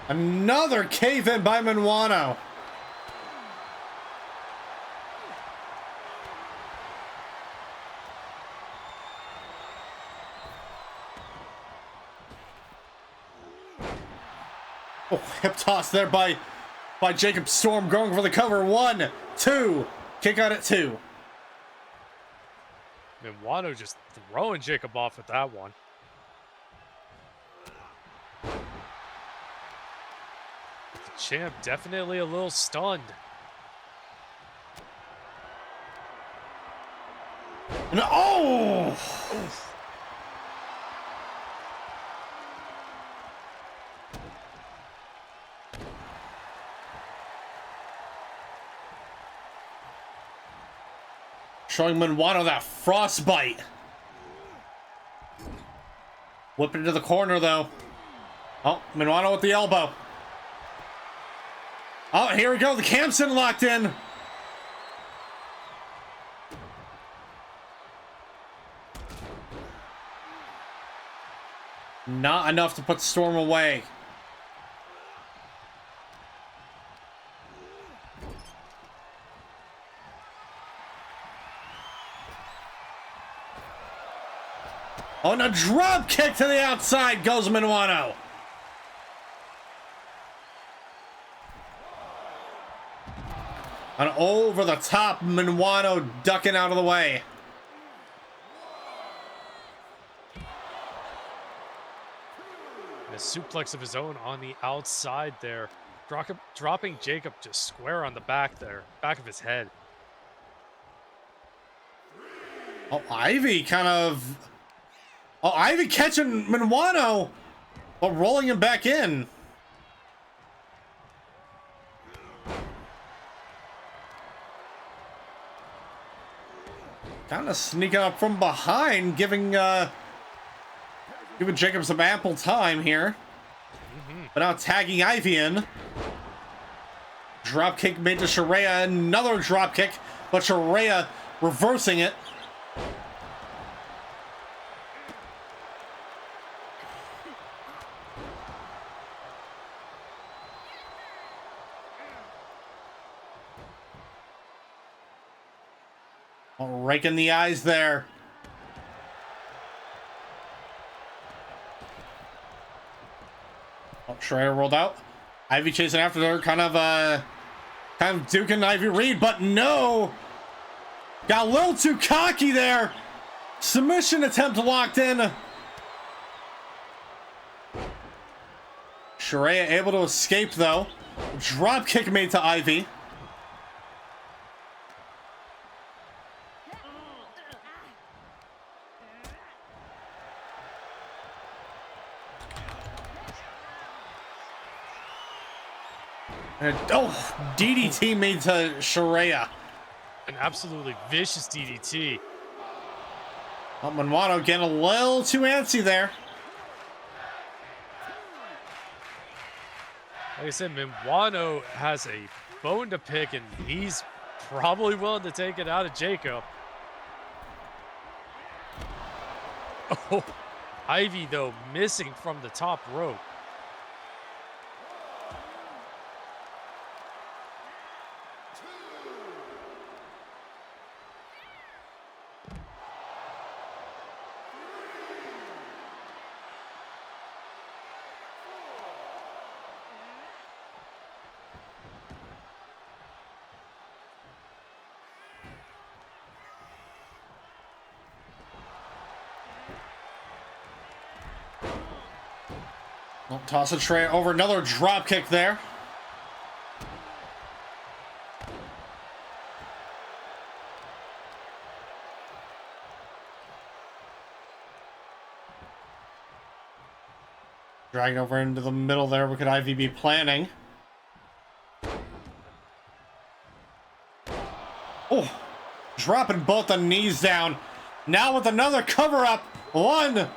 Another cave-in by Minuano. Oh, hip toss there by Jacob Storm going for the cover. 1, 2. Kick out at 2. Minuano just throwing Jacob off with that one. champ definitely a little stunned. And oh! Oof. Showing Minuano that frostbite. Whip into the corner, though. Oh, Minuano with the elbow. Oh, here we go. The Kamsen locked in. Not enough to put Storm away. Oh, and a drop kick to the outside goes Minuano. An over the top Minuano ducking out of the way. A suplex of his own on the outside there. Dropping Jacob just square on the back there. Back of his head. Oh, Ivy kind of... Oh, Ivy catching Minuano, but rolling him back in. Kind of sneaking up from behind, giving Jacob some ample time here. But now tagging Ivy in. Drop kick made to Shuria. Another drop kick, but Shuria reversing it. Raking the eyes there. Oh, Shuria rolled out. Ivy chasing after her, kind of duking Ivy Reid, but no! Got a little too cocky there. Submission attempt locked in. Shuria able to escape though. Drop kick made to Ivy. And, oh, DDT made to Shuria. An absolutely vicious DDT. Oh, Minuano getting a little too antsy there. Like I said, Minuano has a bone to pick, and he's probably willing to take it out of Jacob. Oh, Ivy, though, missing from the top rope. Toss a tray over, another drop kick there. Dragging over into the middle there. What could Ivy be planning? Oh, dropping both the knees down. Now with another cover up. 1,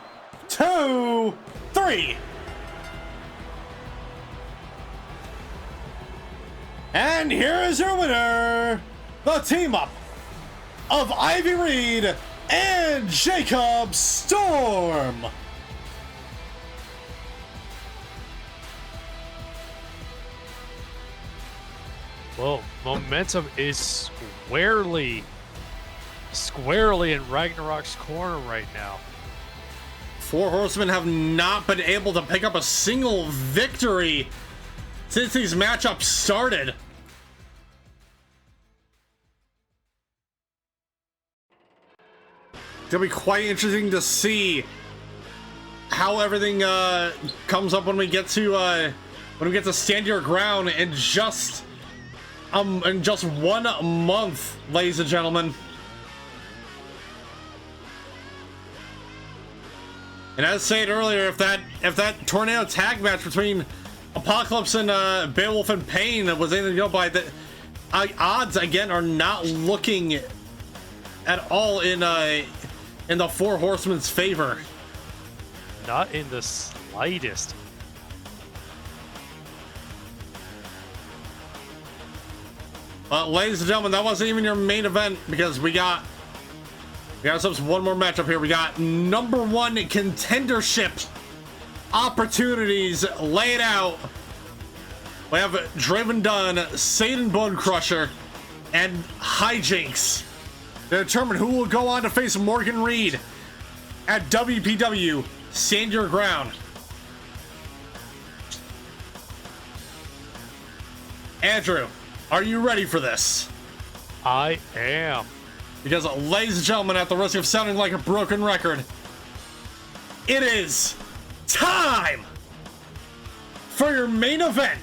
2, 3. And here is your winner, the team up of Ivy Reid and Jacob Storm. Well, momentum is squarely in Ragnarok's corner right now. Four Horsemen have not been able to pick up a single victory since these matchups started. It'll be quite interesting to see how everything comes up when we get to when we get to Stand Your Ground in just 1 month, ladies and gentlemen. And as stated earlier, if that tornado tag match between Apocalypse and Beowulf and Pain was anything to go by, the odds again are not looking at all in the Four Horsemen's favor. Not in the slightest. Ladies and gentlemen, that wasn't even your main event, because we got ourselves one more matchup here. We got #1 contendership opportunities laid out. We have Draven Dunn, Sayden Bonecrusher, and Hi-Jinx to determine who will go on to face Morgan Reid at WPW Stand Your Ground. Andrew, are you ready for this? I am. Because, ladies and gentlemen, at the risk of sounding like a broken record, it is time for your main event.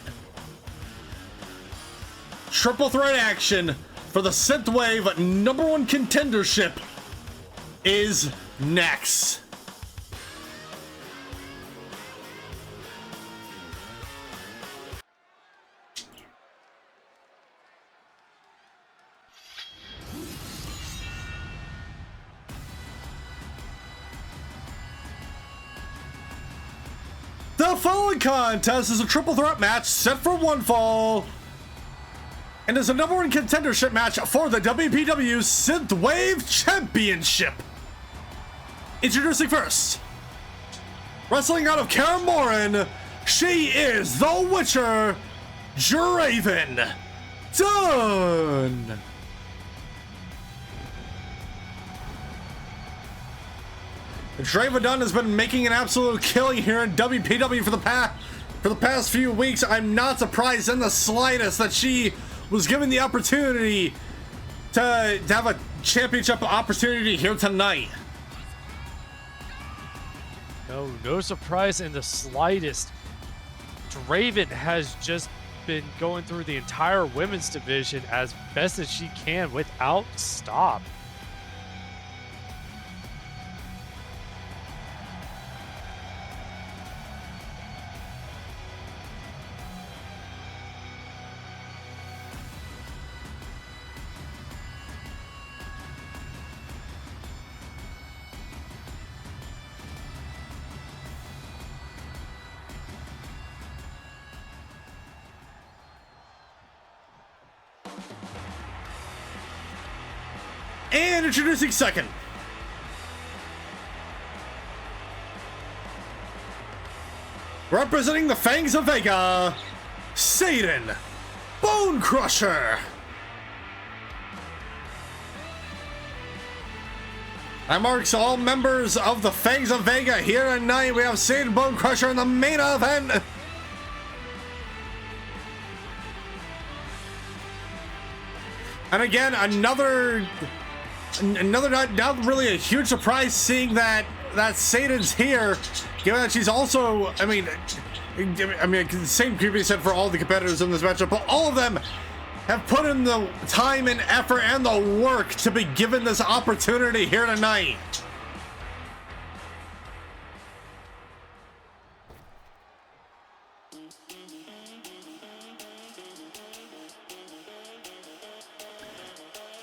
Triple threat action for the Synthwave #1 contendership is next. The following contest is a triple threat match set for one fall, and is a #1 contendership match for the WPW Synthwave Championship. Introducing first, wrestling out of Karamoran, she is the Witcher, Draven Dunn. Draven Dunn has been making an absolute killing here in WPW for the past few weeks. I'm not surprised in the slightest that she was given the opportunity to have a championship opportunity here tonight. No surprise in the slightest. Draven has just been going through the entire women's division as best as she can without stop. And introducing second, representing the Fangs of Vega, Sayden Bonecrusher. That marks all members of the Fangs of Vega here tonight. We have Sayden Bonecrusher in the main event. And again, another not really a huge surprise seeing that Sayden's here, given that she's also, I mean, the same could be said for all the competitors in this matchup, but all of them have put in the time and effort and the work to be given this opportunity here tonight.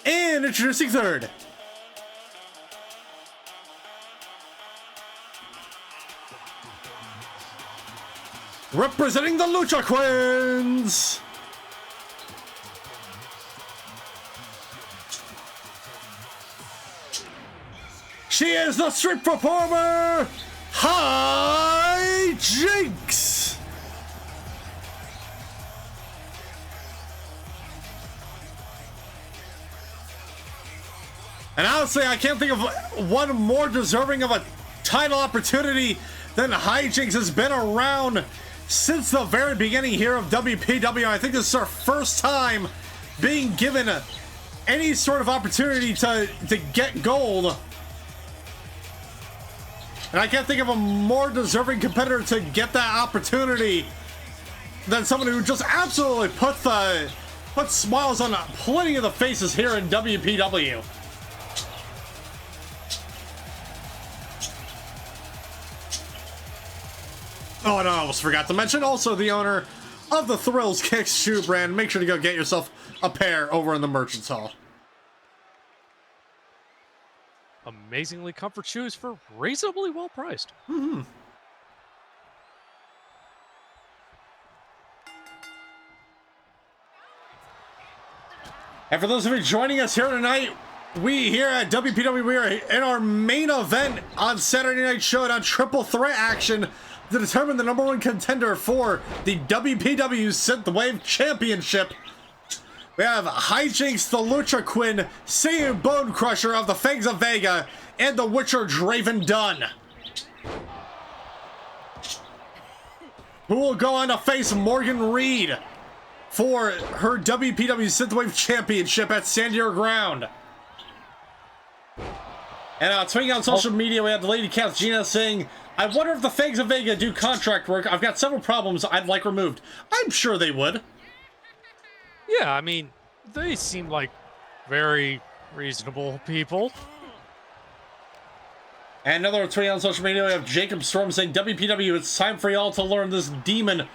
And introducing third, representing the Lucha Queens, she is the street performer, Hi-Jinx. And honestly, I can't think of one more deserving of a title opportunity than Hi-Jinx. Has been around since the very beginning here of WPW. I think this is our first time being given any sort of opportunity to get gold. And I can't think of a more deserving competitor to get that opportunity than someone who just absolutely puts smiles on plenty of the faces here in WPW. Oh, and I almost forgot to mention also the owner of the Thrills Kicks shoe brand. Make sure to go get yourself a pair over in the Merchants Hall. Amazingly comfort shoes for reasonably well priced. Mm-hmm. And for those of you joining us here tonight, we here at WPW, we are in our main event on Saturday Night Showdown, triple threat action to determine the #1 contender for the WPW Synthwave Championship. We have Hi-Jinx, the Lucha Quinn, Sayden Bonecrusher of the Fangs of Vega, and the Witcher Draven Dunn, who will go on to face Morgan Reid for her WPW Synthwave Championship at Stand Your Ground. And tweeting on social media, we have the Lady Cat Gina saying, I wonder if the Fangs of Vega do contract work. I've got several problems I'd like removed. I'm sure they would. Yeah, I mean, they seem like very reasonable people. And another tweet on social media, we have Jacob Storm saying, WPW, it's time for y'all to learn this demon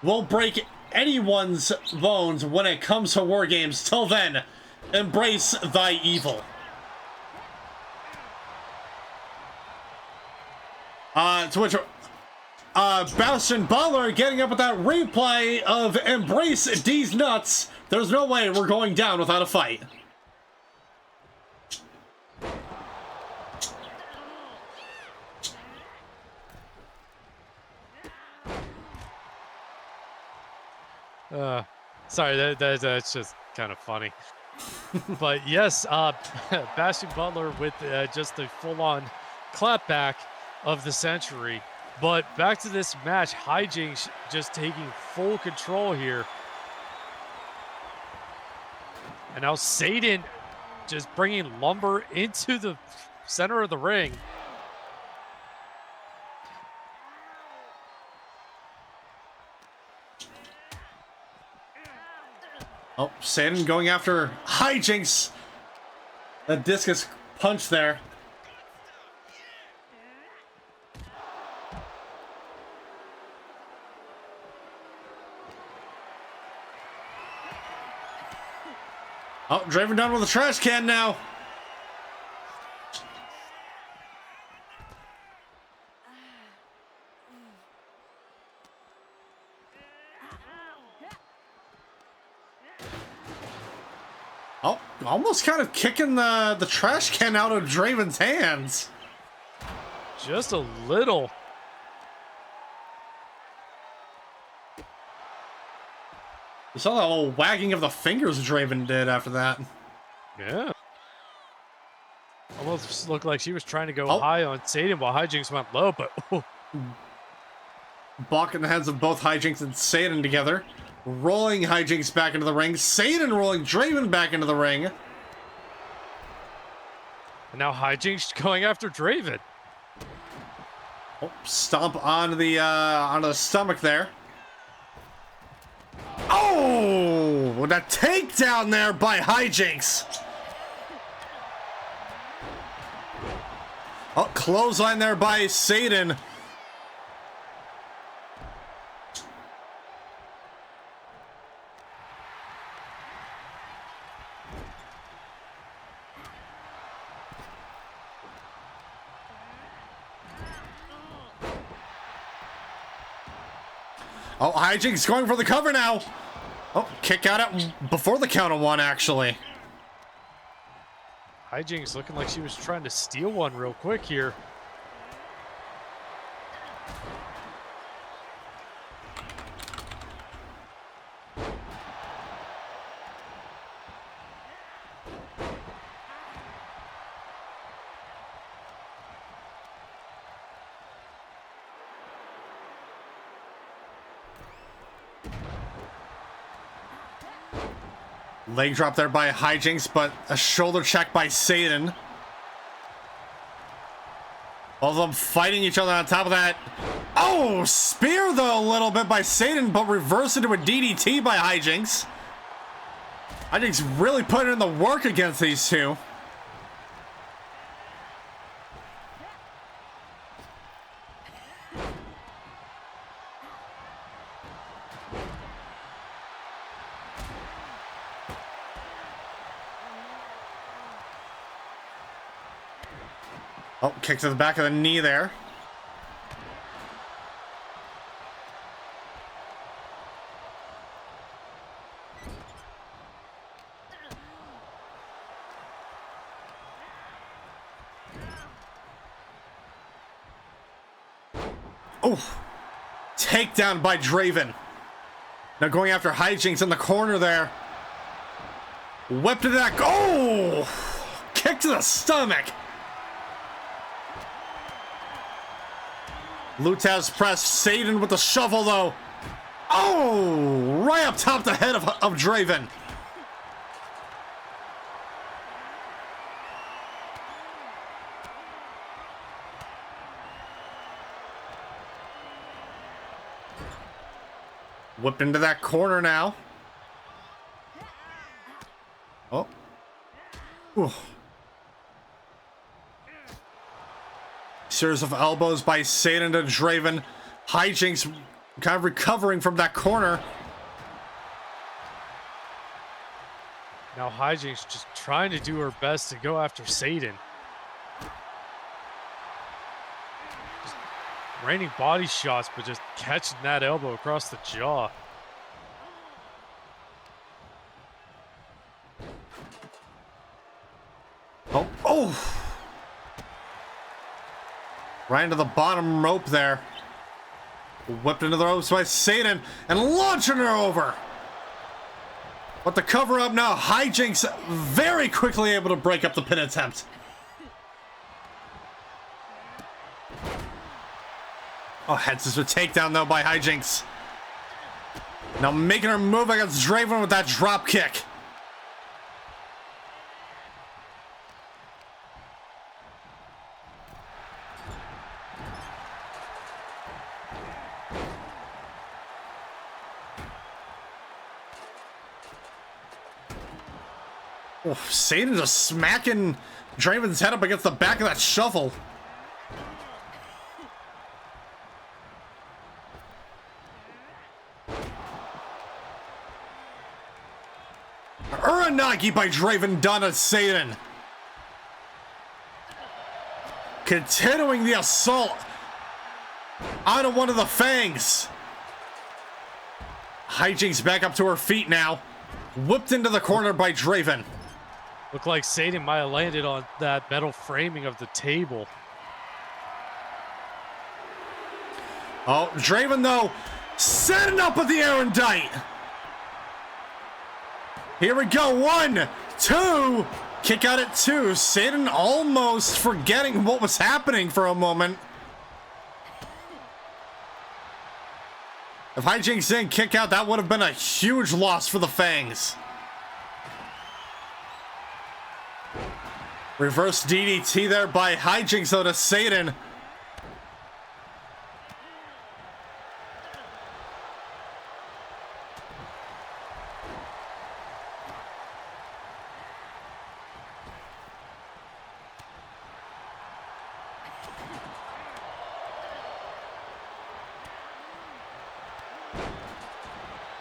will break anyone's bones when it comes to war games. Till then, embrace thy evil. To which Bastion Butler getting up with that replay of embrace these nuts. There's no way we're going down without a fight. Sorry, that's just kind of funny. But yes, Bastion Butler with just the full-on clapback of the century. But back to this match, Hi-Jinx just taking full control here. And now Sayden just bringing lumber into the center of the ring. Oh, Sayden going after Hi-Jinx. The discus punch there. Oh, Draven down with a trash can now. Oh, almost kind of kicking the trash can out of Draven's hands. Just a little. You saw that little wagging of the fingers Draven did after that. Yeah. Almost looked like she was trying to go high on Sayden while Hi-Jinx went low, but... Balking the heads of both Hi-Jinx and Sayden together. Rolling Hi-Jinx back into the ring. Sayden rolling Draven back into the ring. And now Hi-Jinx going after Draven. Oh, stomp onto the stomach there. Oh, with a takedown there by Hi-Jinx. Oh, clothesline there by Sayden. Oh, Hi-Jinx going for the cover now. Oh, kick out at before the count of one, actually. Hi-Jinx looking like she was trying to steal one real quick here. Leg drop there by Hi-Jinx, but a shoulder check by Sayden. Both of them fighting each other on top of that. Oh, spear though a little bit by Sayden, but reversed into a DDT by Hi-Jinx. Hi-Jinx really putting in the work against these two. Oh, kick to the back of the knee there. Oh, takedown by Draven. Now going after Hi-Jinx in the corner there. Whip to that. Oh, kick to the stomach. Lutaz press. Sayden with the shovel though. Oh, right up top the head of Draven. Whipped into that corner now. Oh. Ooh. Series of elbows by Sayden to Draven. Hi-Jinx kind of recovering from that corner. Now Hi-Jinx just trying to do her best to go after Sayden. Just raining body shots, but just catching that elbow across the jaw. Oh, oh! Right into the bottom rope there. Whipped into the ropes by Sayden and launching her over. But the cover up now, Hi-Jinx very quickly able to break up the pin attempt. Oh, head scissor takedown though by Hi-Jinx. Now making her move against Draven with that drop kick. Oh, Sayden just smacking Draven's head up against the back of that shovel. Uranagi by Draven Dunn at Sayden. Continuing the assault out of one of the fangs. Hi-Jinx back up to her feet now. Whipped into the corner by Draven. Looked like Sayden might have landed on that metal framing of the table. Oh, Draven though, setting up with the Erendite. Here we go, 1, 2, kick out at 2. Sayden almost forgetting what was happening for a moment. If Hi-Jinx didn't kick out, that would have been a huge loss for the Fangs. Reverse DDT there by Hi-Jinx though to Sayden.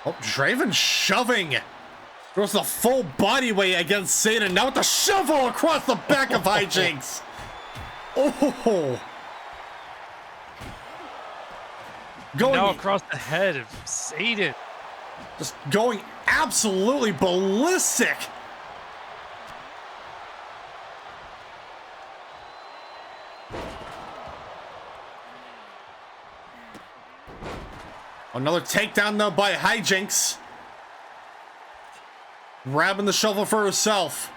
Oh, Draven shoving. Throws the full body weight against Sayden. Now with the shovel across the back of Hi-Jinx. Oh. Going now across the head of Sayden. Just going absolutely ballistic. Another takedown though by Hi-Jinx. Grabbing the shovel for herself.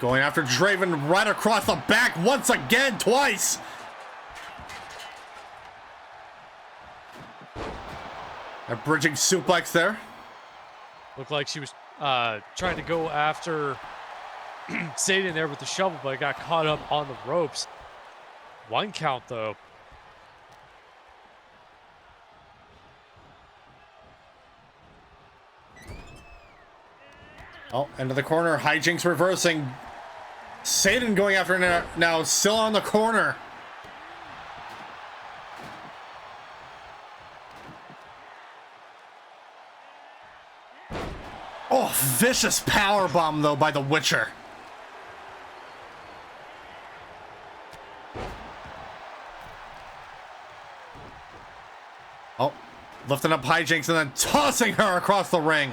Going after Draven right across the back once again, twice. A bridging suplex there. Looked like she was trying to go after Sayden there with the shovel, but got caught up on the ropes. 1 count though. Oh, into the corner. Hi-Jinx reversing. Sayden going after now, still on the corner. Oh, vicious power bomb though by the Witcher. Oh, lifting up Hi-Jinx and then tossing her across the ring.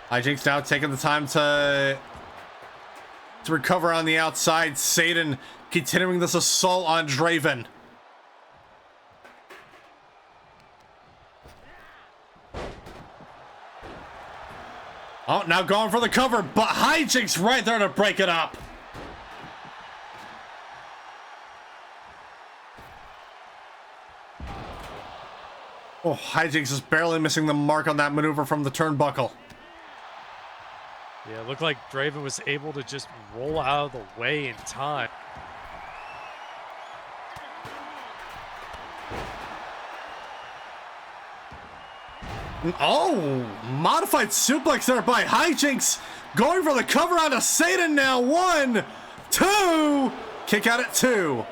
Hi-Jinx now taking the time to recover on the outside. Sayden continuing this assault on Draven. Oh, now going for the cover, but Hi-Jinx right there to break it up. Oh, Hi-Jinx is barely missing the mark on that maneuver from the turnbuckle. Yeah, it looked like Draven was able to just roll out of the way in time. Oh, modified suplex there by Hi-Jinx. Going for the cover onto Sayden now. 1, 2. Kick out at 2.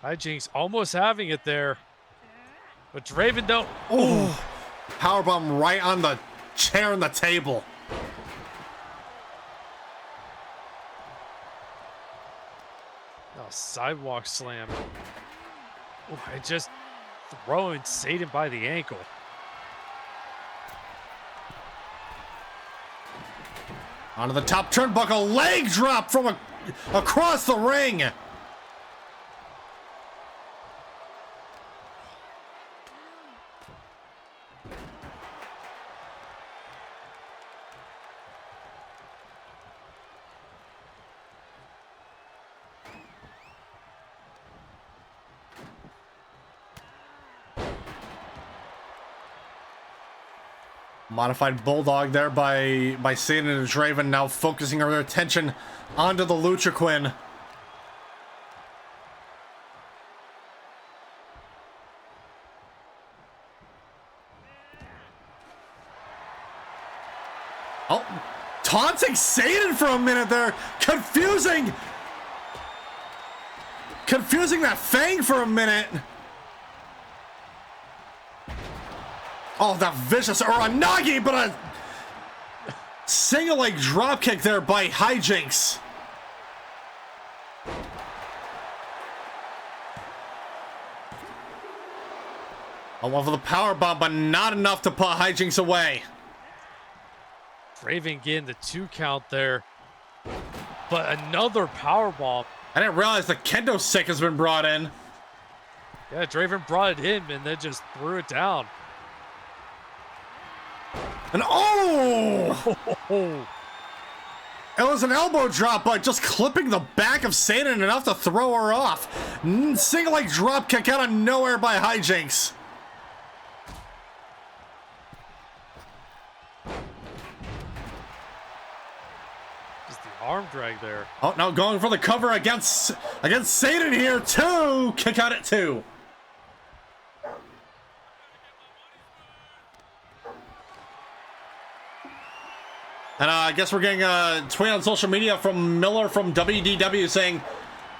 Hi-Jinx almost having it there. But Draven don't. Oh, powerbomb right on the chair and the table. Oh, sidewalk slam. Oh, I just throwing Sayden by the ankle. Onto the top turnbuckle, leg drop from across the ring. Modified bulldog there by Sayden and Draven, now focusing their attention onto the Lucha Queen. Oh, taunting Sayden for a minute there, confusing that Fang for a minute. Oh, that vicious Uranagi, but a single leg dropkick there by Hi-Jinx. I went for the power bomb, but not enough to put Hi-Jinx away. Draven getting the 2 count there. But another power bomb. I didn't realize the kendo stick has been brought in. Yeah, Draven brought it in and then just threw it down. And oh! It was an elbow drop, but just clipping the back of Sayden enough to throw her off. Single leg drop kick out of nowhere by Hi-Jinx. Just the arm drag there. Oh, now going for the cover against Sayden here. 2. Kick out at 2. And I guess we're getting a tweet on social media from Miller from WDW saying,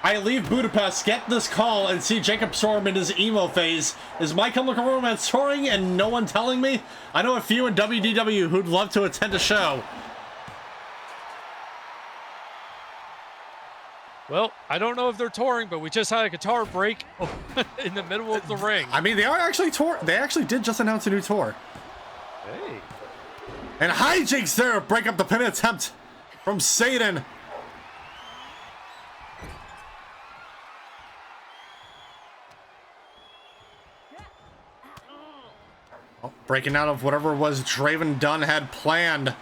I leave Budapest, get this call, and see Jacob Storm in his emo phase. Is My Chemical Romance touring and no one telling me? I know a few in WDW who'd love to attend a show. Well, I don't know if they're touring, but we just had a guitar break in the middle of the ring. I mean, they are actually tour. They actually did just announce a new tour. Hey. And Hi-Jinx there, break up the pin attempt from Sayden. Oh, breaking out of whatever was Draven Dunn had planned.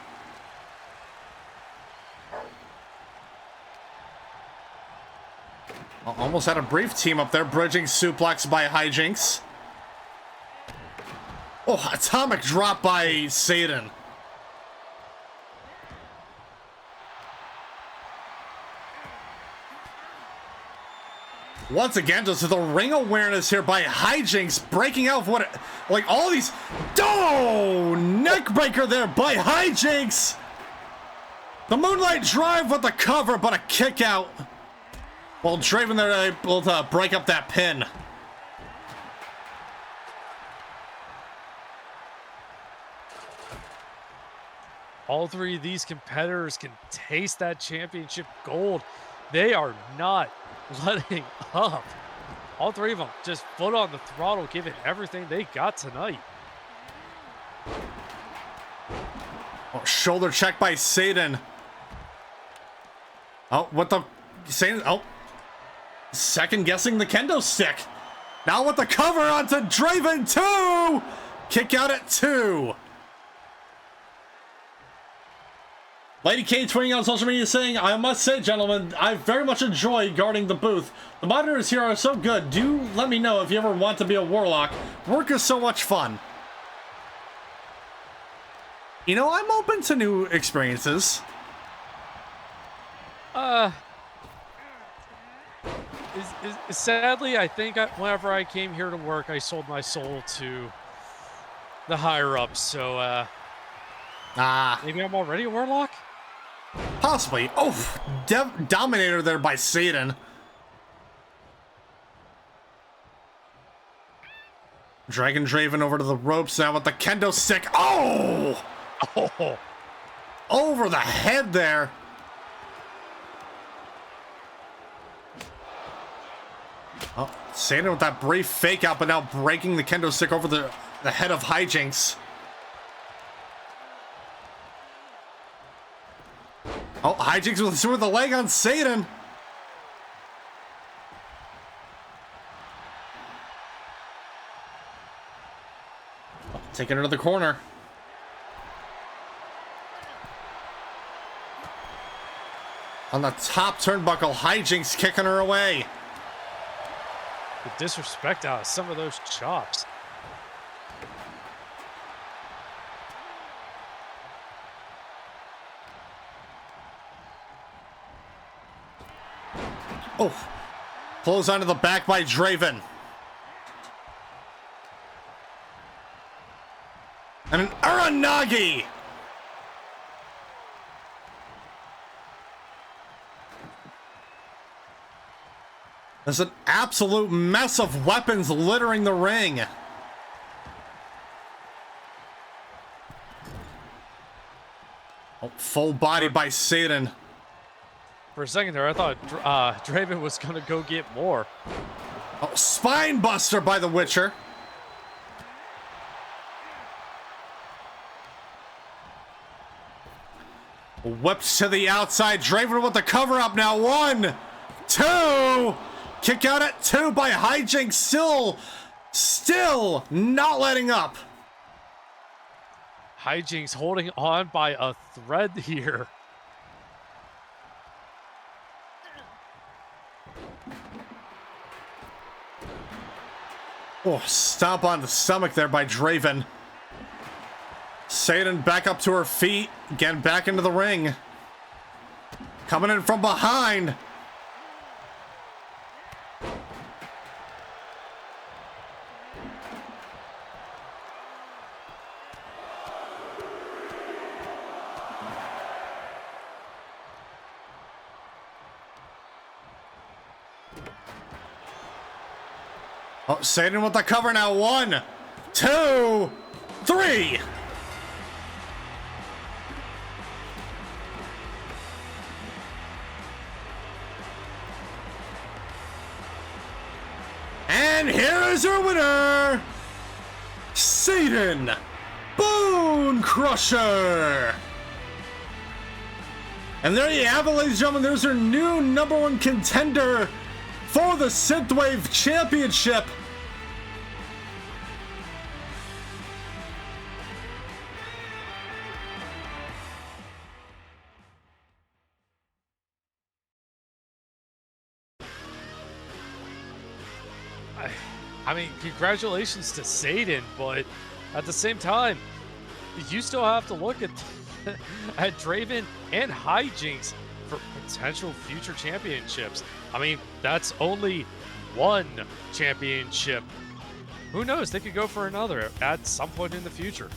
Almost had a brief team up there, bridging suplex by Hi-Jinx. Oh, atomic drop by Sayden. Once again, just the ring awareness here by Hi-Jinx, breaking out of what, like all these, oh, neck breaker there by Hi-Jinx. The Moonlight Drive with the cover, but a kick out. Well, Draven there able to break up that pin. All three of these competitors can taste that championship gold. They are not letting up. All three of them just foot on the throttle, giving everything they got tonight. Oh, shoulder check by Sayden. Oh, what the... Sayden... Oh. Second guessing the kendo stick. Now with the cover onto Draven 2. Kick out at 2. Lady K tweeting on social media saying, I must say, gentlemen, I very much enjoy guarding the booth. The monitors here are so good. Do let me know if you ever want to be a warlock. Work is so much fun. You know, I'm open to new experiences. Sadly, I think whenever I came here to work, I sold my soul to the higher-ups, so, maybe I'm already a warlock? Possibly. Oh, Dominator there by Sayden. Dragging Draven over to the ropes now with the kendo stick. Oh! Oh! Over the head there. Oh, Sayden with that brief fake out, but now breaking the kendo stick over the head of Hi-Jinx. Oh, Hi-Jinx with the leg on Sayden. Oh, taking her to the corner. On the top turnbuckle, Hi-Jinx kicking her away. The disrespect out of some of those chops. Oh, close onto the back by Draven. And an Uranagi. There's an absolute mess of weapons littering the ring. Oh, full body by Sayden. For a second there, I thought Draven was going to go get more. Oh, spine buster by the Witcher. Whips to the outside. Draven with the cover up now. 1, 2. Kick out at 2 by Hi-Jinx. Still not letting up. Hi-Jinx holding on by a thread here. Oh, stomp on the stomach there by Draven. Sayden back up to her feet. Again, back into the ring. Coming in from behind. Oh, Sayden with the cover now. 1, 2, 3. And here is your winner, Sayden Bonecrusher. And there you have it, ladies and gentlemen. There's our new #1 contender for the Synthwave Championship. I mean, congratulations to Sayden, but at the same time, you still have to look at at Draven and Hi-Jinx for potential future championships. I mean, that's only one championship. Who knows? They could go for another at some point in the future.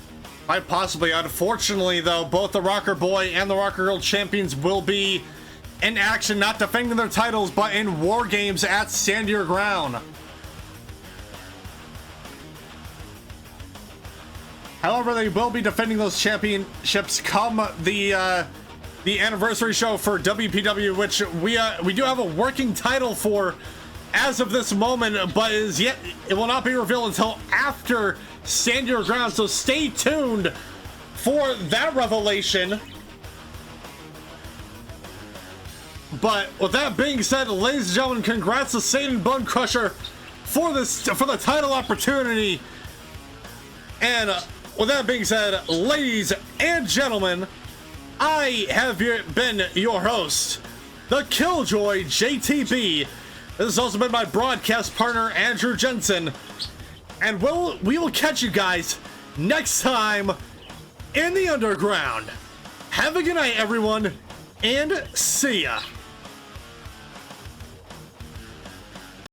Quite possibly. Unfortunately, though, both the Rocker Boy and the Rocker Girl champions will be in action, not defending their titles, but in War Games at Stand Your Ground. However, they will be defending those championships come the anniversary show for WPW, which we do have a working title for as of this moment, but it will not be revealed until after Stand Your Ground, so stay tuned for that revelation. But with that being said, ladies and gentlemen, congrats to Sayden Bonecrusher for the title opportunity. And with that being said, ladies and gentlemen, I have been your host, the Killjoy JTB. This has also been my broadcast partner, Andrew Jensen. And we will catch you guys next time in the underground. Have a good night, everyone, and see ya.